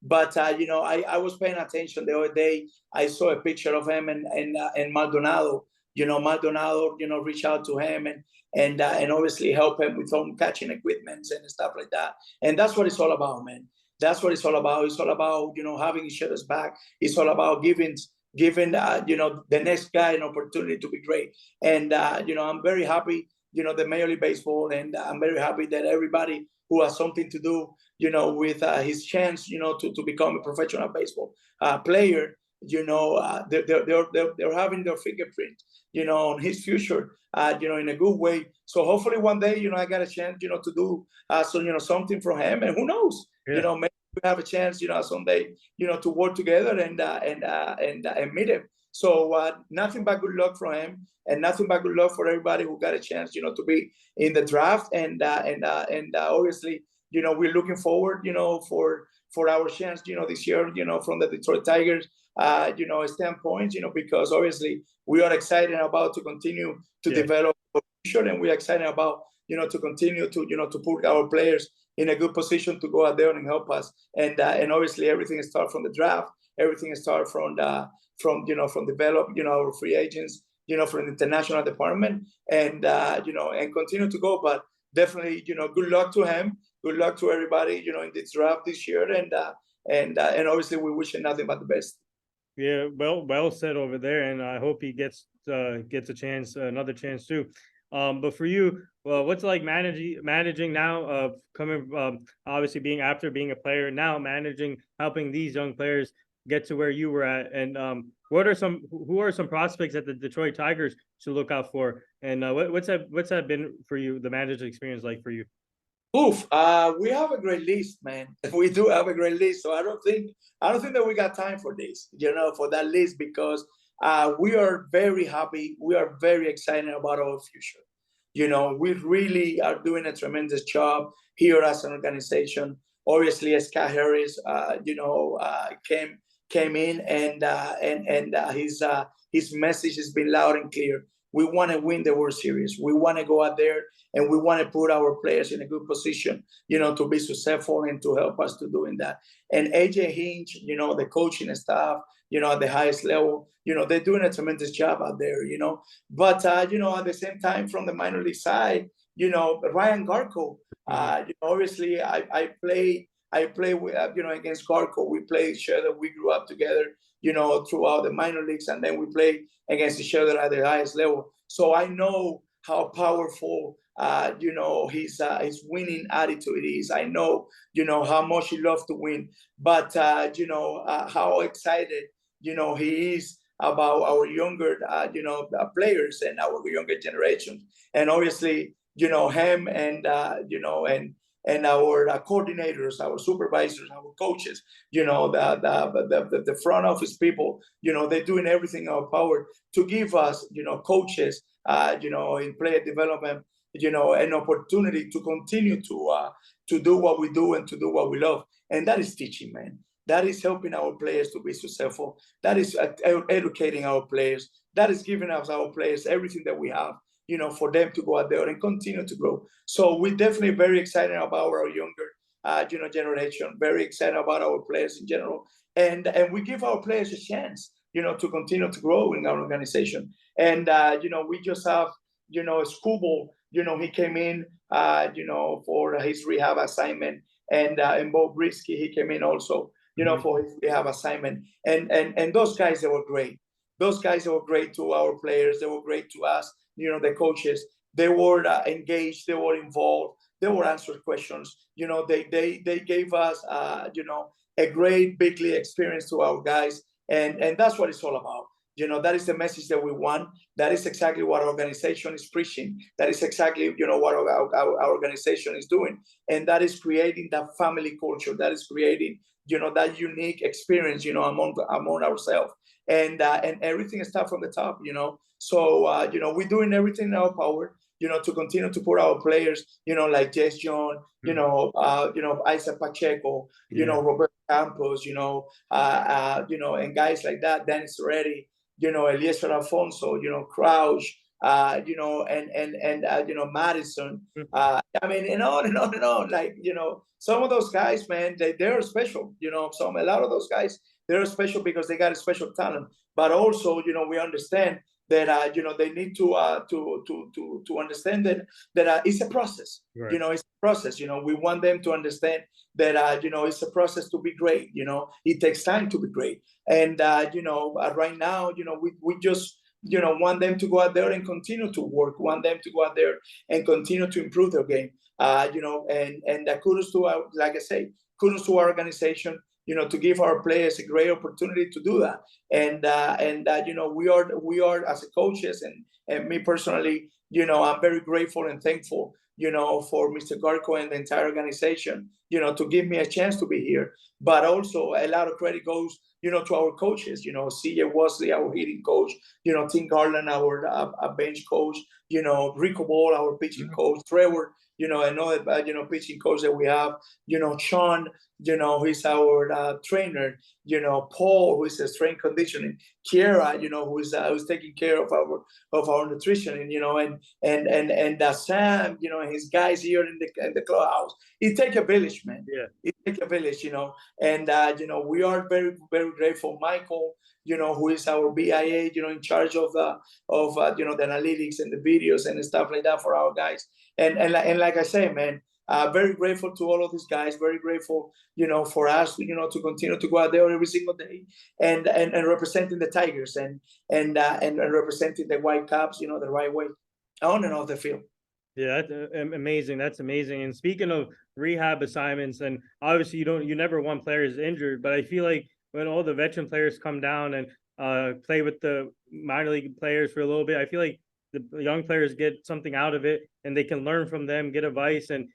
but I was paying attention the other day. I saw a picture of him and Maldonado. Maldonado, reach out to him and obviously help him with some catching equipment and stuff like that. And that's what it's all about, man. That's what it's all about. It's all about, having each other's back. It's all about giving the next guy an opportunity to be great. And I'm very happy the Major League Baseball. And I'm very happy that everybody who has something to do, with his chance, to become a professional baseball player, they're having their fingerprint, on his future, in a good way. So hopefully one day, I got a chance, to do something for him, and who knows, maybe we have a chance, someday, to work together and meet him. So nothing but good luck for him, and nothing but good luck for everybody who got a chance, to be in the draft, and obviously, we're looking forward, for our chance, this year, from the Detroit Tigers, standpoint, because obviously we are excited about to continue to develop our future, and we're excited about, to continue to, to put our players in a good position to go out there and help us. And obviously everything starts from the draft, everything starts from develop, our free agents, from the international department, and and continue to go. But definitely, good luck to him. Good luck to everybody, in this draft this year, and obviously we wish him nothing but the best. Yeah, well said over there, and I hope he gets a chance, another chance too. But for you, well, what's it like managing now? Coming, obviously being a player now, helping these young players get to where you were at, and who are some prospects that the Detroit Tigers should look out for, and what's that been for you? The manager experience like for you? Oof, we have a great list, man. We do have a great list. So I don't think that we got time for this, for that list, because we are very happy. We are very excited about our future. We really are doing a tremendous job here as an organization. Obviously, Scott Harris, came in, and his message has been loud and clear. We want to win the World Series. We want to go out there, and we want to put our players in a good position, to be successful and to help us to doing that. And AJ Hinch, the coaching staff, at the highest level, they're doing a tremendous job out there, But, at the same time, from the minor league side, Ryan Garco, obviously I play with, against Garco. We play each other. We grew up together, throughout the minor leagues, and then we play against each other at the highest level. So I know how powerful, his winning attitude is. I know, how much he loves to win, but, how excited, he is about our younger, players and our younger generation. And obviously, him and, and our coordinators, our supervisors, our coaches, the front office people, they're doing everything in our power to give us, coaches, in player development, an opportunity to continue to do what we do and to do what we love. And that is teaching, man. That is helping our players to be successful. That is educating our players. That is giving us our players everything that we have, for them to go out there and continue to grow. So we're definitely very excited about our younger, generation, very excited about our players in general. And we give our players a chance, to continue to grow in our organization. And, we just have, Scubble, he came in, for his rehab assignment. And Bob Brisky, he came in also, for his rehab assignment. And those guys, they were great. Those guys, they were great to our players. They were great to us, the coaches. They were engaged. They were involved. They were answering questions. They gave us, a great big league experience to our guys. And that's what it's all about. That is the message that we want. That is exactly what our organization is preaching. That is exactly, what our organization is doing. And that is creating that family culture. That is creating, that unique experience, among ourselves. And everything starts from the top, So, we're doing everything in our power, to continue to put our players, like Jess John, Isaac Pacheco, Robert Campos, and guys like that, Dennis Reddy, Eliezer Alfonso, Crouch, and Madison. I mean, and on and on and on. Like, some of those guys, man, they're special. A lot of those guys, they're special because they got a special talent. But also, we understand that they need to understand that it's a process. Right. It's a process. We want them to understand that it's a process to be great. It takes time to be great. And right now, want them to go out there and continue to work, want them to go out there and continue to improve their game. And kudos to our, like I say, kudos to our organization, to give our players a great opportunity to do that. And we are as a coaches and me personally, I'm very grateful and thankful, for Mr. Garco and the entire organization, to give me a chance to be here. But also a lot of credit goes, to our coaches, CJ Wesley, our hitting coach, Tim Garland, our bench coach, Rico Ball, our pitching coach, Trevor, another, pitching coach that we have, Sean, who's our trainer, Paul, who is a strength conditioning, Kiera, who's taking care of our nutrition, and Sam, and his guys here in the clubhouse. It takes a village, man. Yeah. It takes a village, and we are very, very grateful. Michael, who is our BIA, in charge of the analytics and the videos and stuff like that for our guys. And like I say, man, very grateful to all of these guys. Very grateful, for us, to continue to go out there every single day and representing the Tigers and representing the Whitecaps, the right way on and off the field. Yeah, that's amazing. That's amazing. And speaking of rehab assignments, and obviously you never want players injured, but I feel like when all the veteran players come down and play with the minor league players for a little bit, I feel like the young players get something out of it and they can learn from them, get advice. And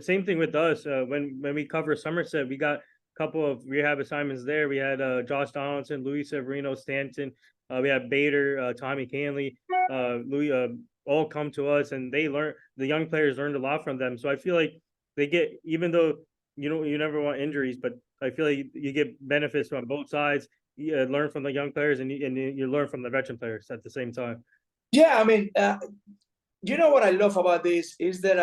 same thing with us. When we cover Somerset, we got a couple of rehab assignments there. We had Josh Donaldson, Luis Severino, Stanton. We had Bader, Tommy Canley, Louis, all come to us, and the young players learned a lot from them. So I feel like they get, even though you never want injuries, but I feel like you get benefits from both sides. You learn from the young players and you learn from the veteran players at the same time. Yeah, I mean, what I love about this is that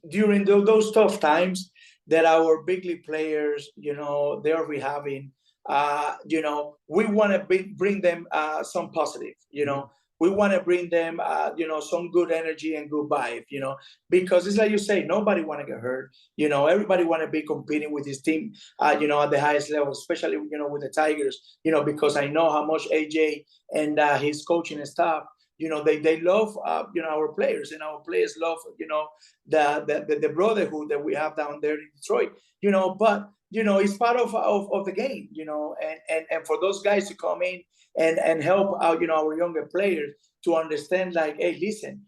during those tough times that our big league players, they are rehabbing, we want to bring them some positive, we want to bring them, some good energy and good vibe, because it's like you say, nobody want to get hurt. Everybody want to be competing with his team, at the highest level, especially, with the Tigers, because I know how much AJ and his coaching staff, they love, our players, and our players love, the brotherhood that we have down there in Detroit, but, it's part of the game, and for those guys to come in and help out, our younger players to understand, like, hey, listen,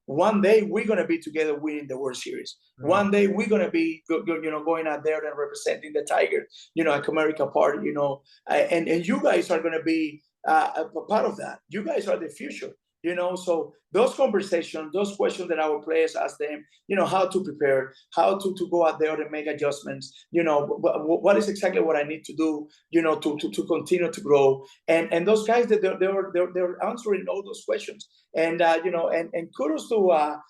one day we're going to be together winning the World Series. Mm-hmm. One day we're going to be, going out there and representing the Tigers, at Comerica Park, and you guys are going to be a part of that. You guys are the future. So those conversations, those questions that our players ask them, how to prepare, how to go out there and make adjustments, what is exactly what I need to do, to continue to grow. And those guys, that they're answering all those questions. And, and kudos to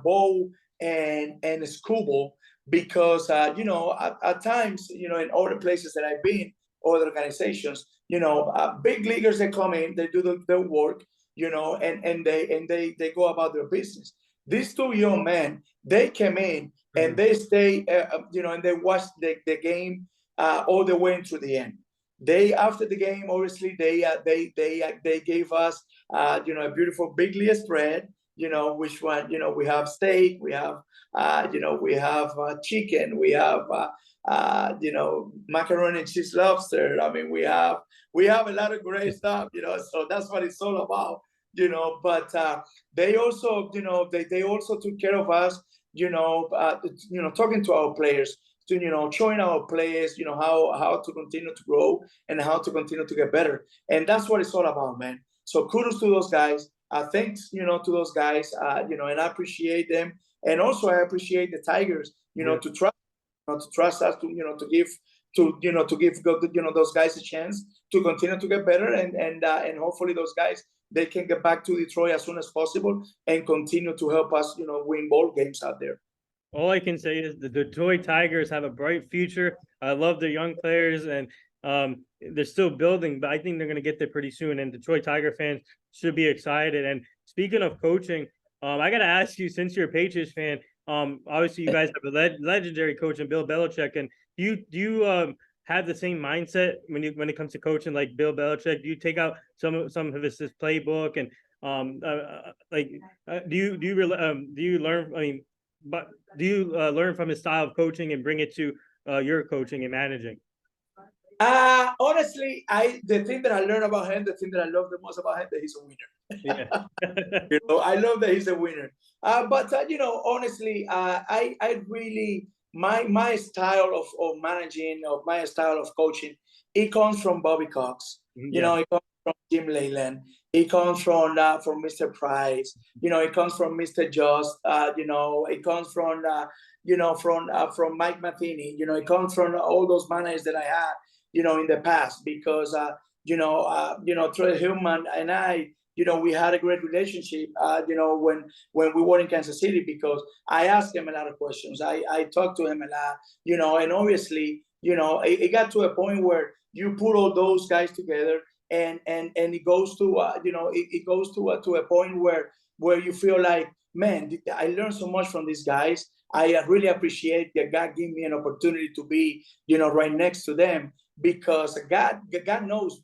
Bo and Screwball, because, at times, in other places that I've been, other organizations, big leaguers that come in, they do their work, and they go about their business. These two young men, they came in and they stay, and they watch the game all the way into the end. After the game, obviously, they gave us, a beautiful big league spread, which one, we have steak, we have, we have chicken, we have, macaroni and cheese lobster. I mean, we have a lot of great stuff, so that's what it's all about, but they also, they also took care of us, talking to our players, to, showing our players, how to continue to grow and how to continue to get better. And that's what it's all about, man. So kudos to those guys. Thanks, to those guys, and I appreciate them. And also I appreciate the Tigers, to trust us, to give those guys a chance to continue to get better, and hopefully those guys, they can get back to Detroit as soon as possible and continue to help us, win ball games out there. All I can say is the Detroit Tigers have a bright future. I love their young players, and they're still building, but I think they're going to get there pretty soon. And Detroit Tiger fans should be excited. And speaking of coaching, I got to ask you, since you're a Patriots fan, obviously you guys have a legendary coach in Bill Belichick, and do you have the same mindset when it comes to coaching like Bill Belichick? Do you take out some of his playbook and do you learn? I mean, but do you learn from his style of coaching and bring it to your coaching and managing? Honestly, the thing that I learned about him, the thing that I love the most about him, that he's a winner. Yeah. I love that he's a winner. But honestly, I really my style of managing, of my style of coaching, it comes from Bobby Cox. Yeah. It comes from Jim Leyland. It comes from Mr. Price. It comes from Mr. Just. It comes from Mike Matheny. It comes from all those managers that I had, in the past, because Troy Hillman and I, we had a great relationship, when we were in Kansas City, because I asked him a lot of questions. I talked to him a lot, and obviously, it got to a point where you put all those guys together, and it goes to, it goes to a point where you feel like, man, I learned so much from these guys. I really appreciate that God gave me an opportunity to be, right next to them, because God knows,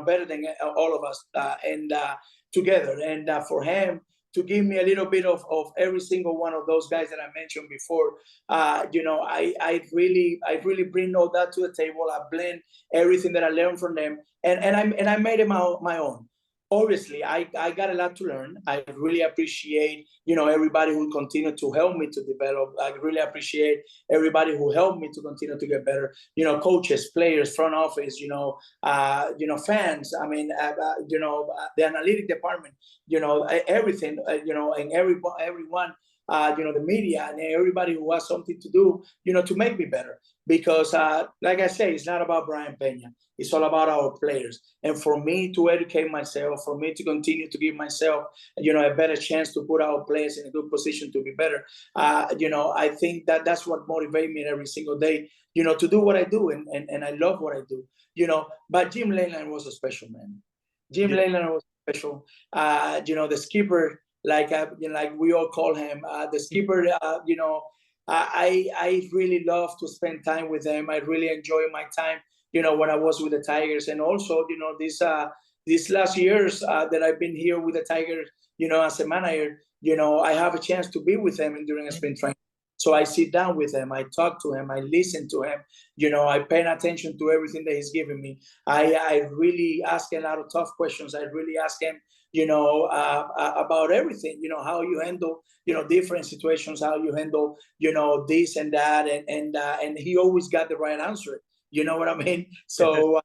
better than all of us, and together. And for him to give me a little bit of every single one of those guys that I mentioned before, I really bring all that to the table. I blend everything that I learned from them, and I made it my own. Obviously, I got a lot to learn. I really appreciate, everybody who continued to help me to develop. I really appreciate everybody who helped me to continue to get better. Coaches, players, front office, fans. I mean, the analytic department. Everything. And everyone. The media and everybody who has something to do, to make me better. Because, like I say, it's not about Brayan Pena. It's all about our players. And for me to educate myself, for me to continue to give myself, a better chance to put our players in a good position to be better, I think that's what motivates me every single day, to do what I do. And I love what I do, But Jim Leyland was a special man. Jim Leyland was special. The skipper, like we all call him, the skipper, I really love to spend time with them. I really enjoy my time, when I was with the Tigers. And also, these last years that I've been here with the Tigers, as a manager, I have a chance to be with them during a spring training. So I sit down with him, I talk to him, I listen to him, I pay attention to everything that he's giving me. I really ask a lot of tough questions. I really ask him, about everything, how you handle, different situations, how you handle, this and that. And he always got the right answer. You know what I mean? So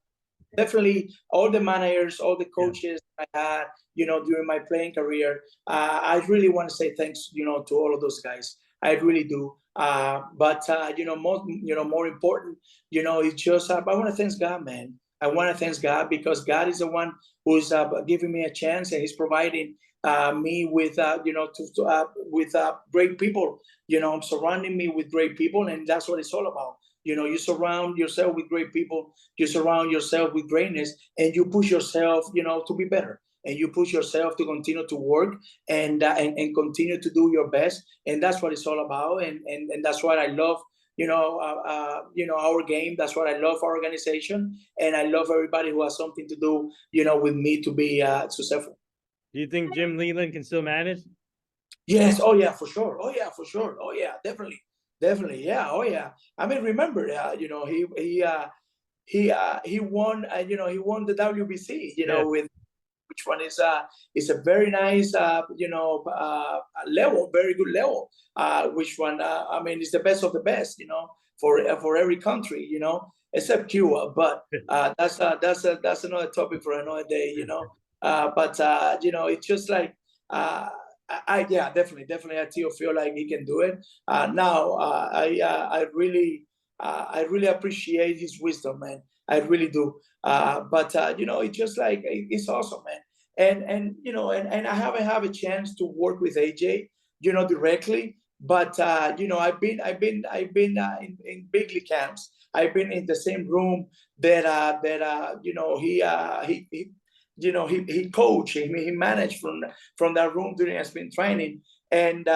definitely all the managers, all the coaches I had, during my playing career, I really want to say thanks, to all of those guys. I really do. But more important, it's just, I want to thank God, man. I want to thank God, because God is the one who's giving me a chance, and He's providing me with, with great people. I'm surrounding me with great people, and that's what it's all about. You surround yourself with great people, you surround yourself with greatness, and you push yourself, to be better. And you push yourself to continue to work and continue to do your best. And that's what it's all about. And that's what I love, our game. That's what I love our organization. And I love everybody who has something to do, with me to be successful. Do you think Jim Leyland can still manage? Yes. Oh, yeah, for sure. Oh, yeah, for sure. Oh, yeah, definitely. Definitely. Yeah. Oh, yeah. I mean, remember, he won, he won the WBC, with, which one is a very nice, level, very good level. Which one? I mean, it's the best of the best, for every country, except Cuba. But that's another topic for another day, But it's just like, yeah, definitely, I still feel like he can do it. Now, I really appreciate his wisdom, man. I really do. But it's just like, it's awesome, man. And I haven't had a chance to work with AJ, directly. But I've been in big league camps. I've been in the same room that he coached, he managed from that room during a spring training. And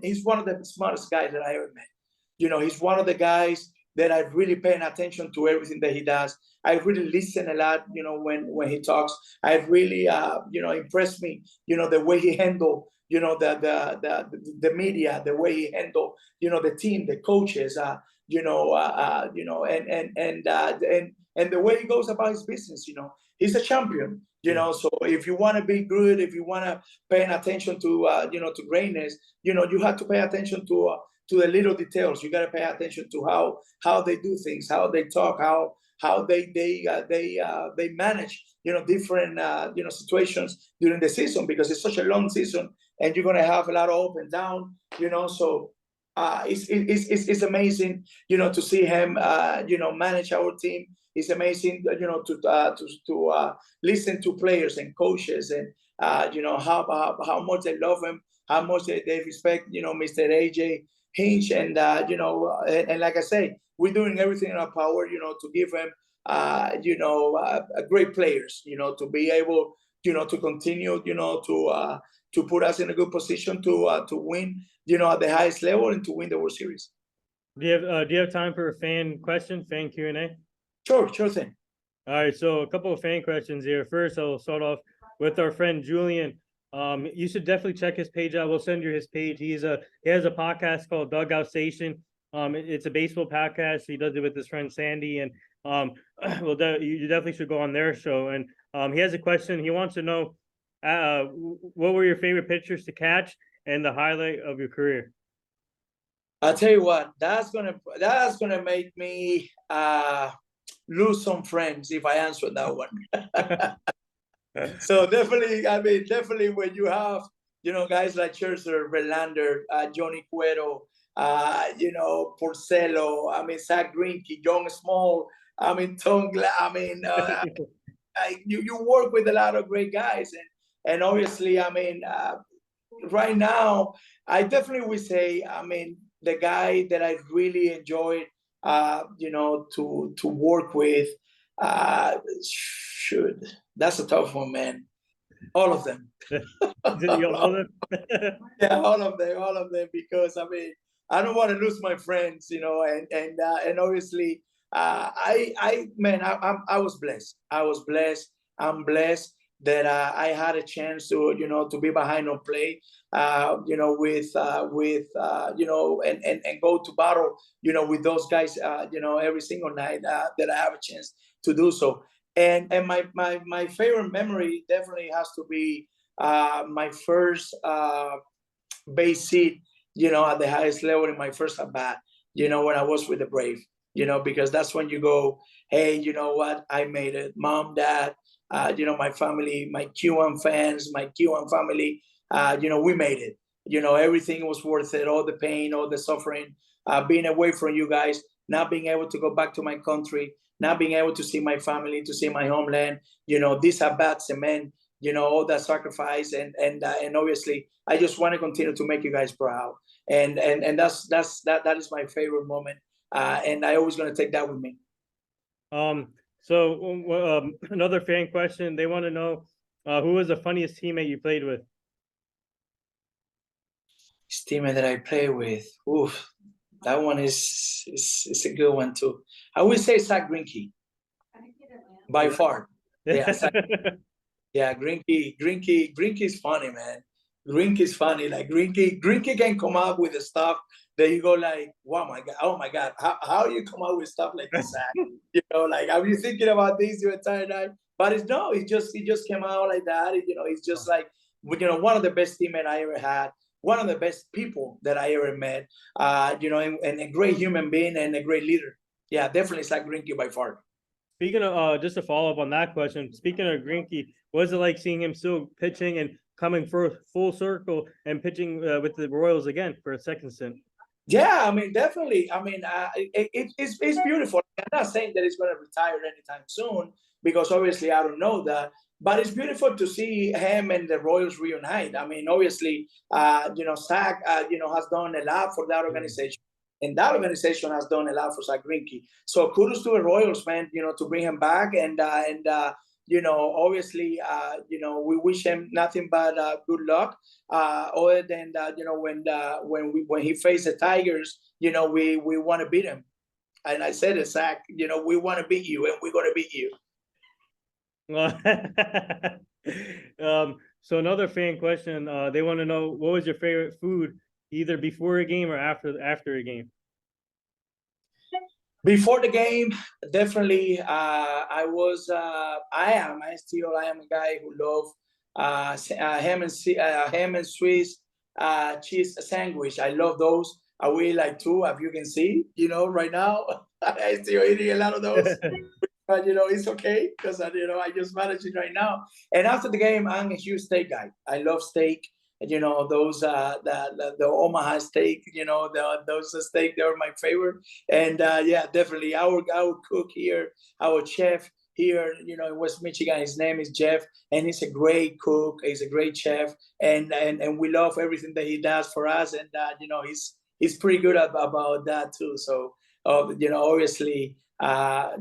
he's one of the smartest guys that I ever met. He's one of the guys that I really paying attention to everything that he does. I really listen a lot, when he talks. I really, impressed me, the way he handled, the media, the way he handled, the team, the coaches, and the way he goes about his business. He's a champion. So if you want to be good, if you want to pay attention to, to greatness, you have to pay attention to the little details. You got to pay attention to how they do things, how they talk, how they manage, different situations during the season, because it's such a long season and you're gonna have a lot of up and down. So it's amazing, to see him, manage our team. It's amazing, to listen to players and coaches, and how much they love him, how much they respect, Mr. AJ Hinch, and and like I say, we're doing everything in our power, to give him, great players, to be able, to continue, to put us in a good position to win, at the highest level, and to win the World Series. Do you have time for a fan question, fan Q&A? Sure thing. All right, so a couple of fan questions here. First, I'll start off with our friend Julian. You should definitely check his page out. We'll send you his page. He has a podcast called Dugout Station. It's a baseball podcast. He does it with his friend Sandy, and you definitely should go on their show. And he has a question. He wants to know, what were your favorite pitchers to catch and the highlight of your career? I'll tell you what, that's gonna make me lose some friends if I answer that one. So definitely when you have, guys like Scherzer, Verlander, Johnny Cueto, Porcello, Zach Greinke, John Small, Tom you work with a lot of great guys, and obviously, right now, I definitely would say, the guy that I really enjoyed, to work with, that's a tough one, man. All of them. All of them? Yeah, all of them, because I don't want to lose my friends, and obviously, I was blessed. I'm blessed that I had a chance to be behind on play, and go to battle, with those guys, every single night that I have a chance to do so. And my favorite memory definitely has to be my first base hit, at the highest level in my first at bat, when I was with the Brave, because that's when you go, hey, you know what, I made it. Mom, Dad, my family, my Q1 fans, my Q1 family, we made it. Everything was worth it. All the pain, all the suffering, being away from you guys, not being able to go back to my country, not being able to see my family, to see my homeland, this at-bat cement, all that sacrifice, and obviously, I just want to continue to make you guys proud, and that is my favorite moment, and I always going to take that with me. So another fan question. They want to know, who was the funniest teammate you played with? This teammate that I play with, oof, that one is a good one too. I would say Zach Greinke, by far. Yeah, yeah, Greinke is funny, man. Greinke is funny. Like Greinke can come up with the stuff that you go like, oh my god, how you come up with stuff like this, Zach? Like, are you thinking about this your entire night? But it just came out like that. It's just like, one of the best teammates I ever had, one of the best people that I ever met, and a great human being and a great leader. Yeah, definitely Zach Greinke by far. Speaking of, just to follow up on that question, speaking of Greinke, what was it like seeing him still pitching and coming for full circle and pitching with the Royals again for a second stint? Yeah, definitely. It's beautiful. I'm not saying that he's going to retire anytime soon, because obviously I don't know that. But it's beautiful to see him and the Royals reunite. Obviously, Zach, has done a lot for that organization. And that organization has done a lot for Zach Greinke. So kudos to the Royals, man, to bring him back. And obviously, we wish him nothing but good luck. Other than that, when he faced the Tigers, we want to beat him. And I said, Zach, you know, we want to beat you, and we're going to beat you. So another fan question, they want to know, what was your favorite food either before a game or after a game? Before the game, definitely, I am a guy who love ham and Swiss cheese sandwich. I love those. I weigh like two, as you can see, you know, right now. I still eating a lot of those. But you know, it's okay because you know, I just manage it right now. And after the game, I'm a huge steak guy. I love steak. You know, those the Omaha steak. You know, those steak, they're my favorite. And yeah, definitely our cook here, our chef here, you know, in West Michigan. His name is Jeff, and he's a great cook. He's a great chef, and we love everything that he does for us. And you know, he's pretty good about that too. So you know, obviously,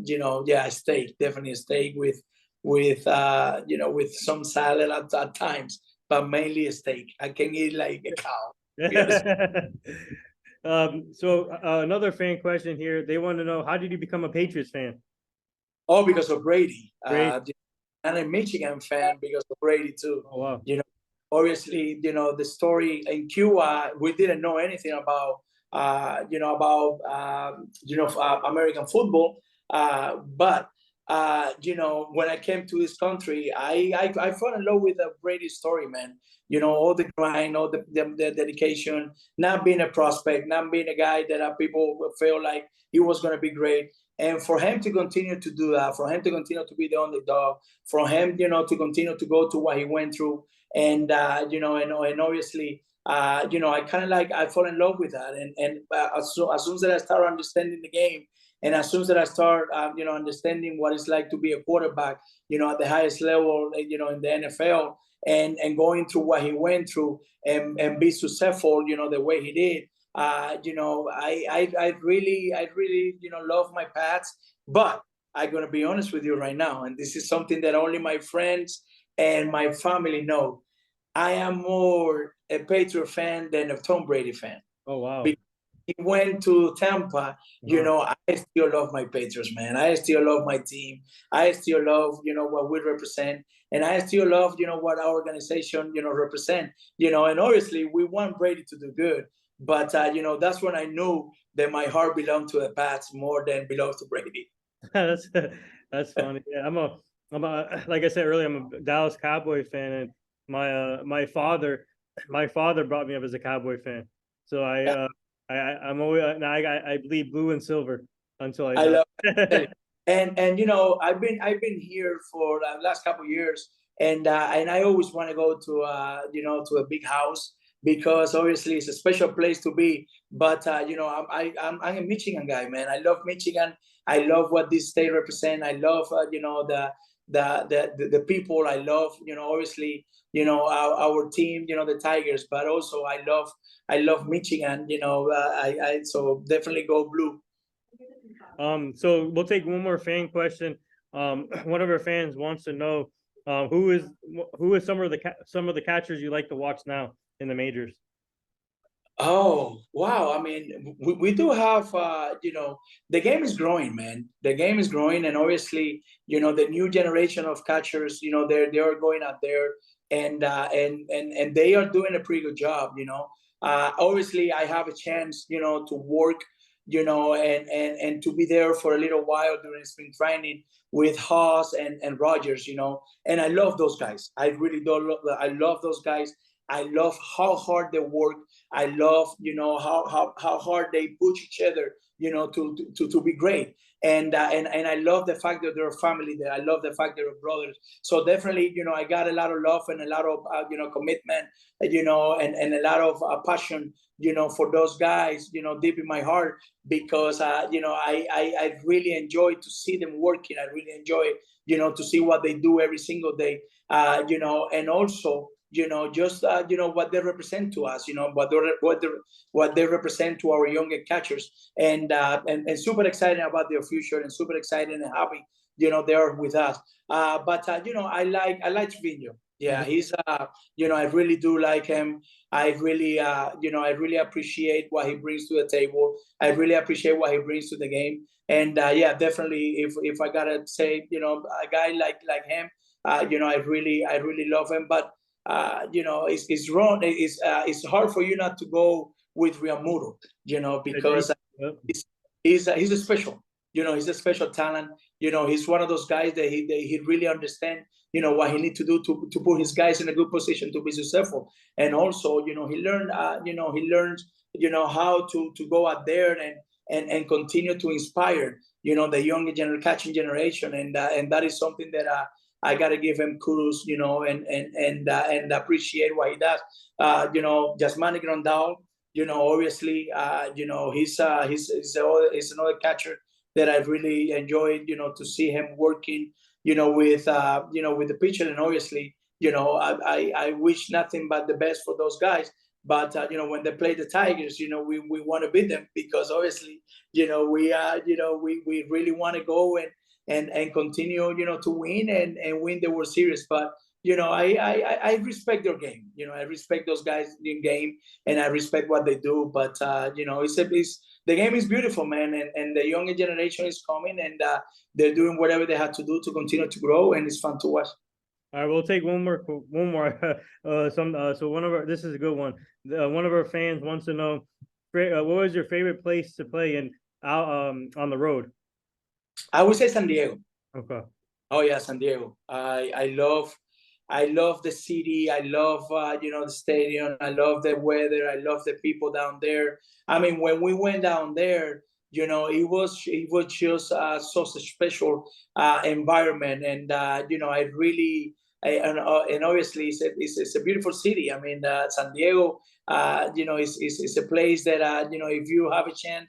you know, yeah, steak, definitely a steak with you know, with some salad at times, but mainly a steak. I can eat like a cow. So another fan question here. They want to know, how did you become a Patriots fan? Oh, because of Brady. Great. I'm a Michigan fan because of Brady too. Oh, wow. You know, obviously, you know, the story in Cuba, we didn't know anything about, you know, American football. But you know, when I came to this country, I fell in love with the Brady story, man. You know, all the grind, all the dedication, not being a prospect, not being a guy that people feel like he was going to be great. And for him to continue to do that, for him to continue to be the underdog, for him, you know, to continue to go to what he went through, and you know, and obviously, you know, I kind of like, I fall in love with that, and as soon as I start understanding the game, and as soon as I start, you know, understanding what it's like to be a quarterback, you know, at the highest level, you know, in the NFL, and going through what he went through, and be successful, you know, the way he did. You know, I really, you know, love my Pats, but I'm gonna be honest with you right now, and this is something that only my friends and my family know. I am more a Patriot fan than a Tom Brady fan. Oh, wow. Because he went to Tampa, you know, I still love my Patriots, man. I still love my team. I still love, you know, what we represent. And I still love, you know, what our organization, you know, represent, you know, and obviously we want Brady to do good. But, you know, that's when I knew that my heart belonged to the Pats more than belongs to Brady. That's funny. Yeah, like I said earlier, I'm a Dallas Cowboy fan, and my father brought me up as a Cowboy fan. So I'm always, I bleed blue and silver until I die. love it. And you know, I've been here for the last couple of years, and I always want to go to you know, to a big house, because obviously it's a special place to be. But you know, I'm a Michigan guy, man. I love Michigan. I love what this state represent. I love you know, the people. I love, you know, obviously, you know, our team, you know, the Tigers, but also I love Michigan. You know, I so definitely go blue. So we'll take one more fan question. One of our fans wants to know, who is some of the catchers you like to watch now in the majors? Oh, wow. I mean, we do have, you know, the game is growing, man. The game is growing. And obviously, you know, the new generation of catchers, you know, they are going out there, and they are doing a pretty good job, you know. Obviously, I have a chance, you know, to work, you know, and to be there for a little while during spring training with Haas and Rogers, you know. And I love those guys. I really do. I love those guys. I love how hard they work. I love, you know, how hard they push each other, you know, to be great. And I love the fact that they're a family. That I love the fact they're brothers. So definitely, you know, I got a lot of love and a lot of you know, commitment, you know, and a lot of passion, you know, for those guys, you know, deep in my heart, because you know, I really enjoy to see them working. I really enjoy, you know, to see what they do every single day, you know, and also, you know, just you know, what they represent to us, you know, what they represent to our younger catchers, and super excited about their future, and super excited and happy, you know, they are with us. But you know, I like Trevino. Yeah, he's I really do like him. I really I really appreciate what he brings to the table. I really appreciate what he brings to the game. And yeah, definitely if I gotta say, a guy like him, I really love him. But it's wrong. It's hard for you not to go with Riamuro, Agree. because Yep. he's a special. He's a special talent. He's one of those guys that he really understands. What he need to do to put his guys in a good position to be successful. And also, he learns, how to go out there and continue to inspire, the younger catching generation. And that is something that I gotta give him kudos, and appreciate what he does. Jasmine Grandal, obviously, he's another catcher that I really enjoyed, to see him working, with the pitcher. And obviously, I wish nothing but the best for those guys. But when they play the Tigers, we want to beat them, because obviously, we really want to go and continue, to win and win the World Series. But I respect their game. I respect those guys in game, and I respect what they do. But it's the game is beautiful, man, and the younger generation is coming, and they're doing whatever they have to do to continue to grow, and it's fun to watch. All right, we'll take one more. So one of our, this is a good one. One of our fans wants to know, what was your favorite place to play in out on the road? I would say San Diego. Okay. Oh yeah, San Diego. I love the city. I love the stadium. I love the weather. I love the people down there. I mean, when we went down there, it was just such a special environment. And I really and obviously it's a beautiful city. I mean, San Diego, is a place that if you have a chance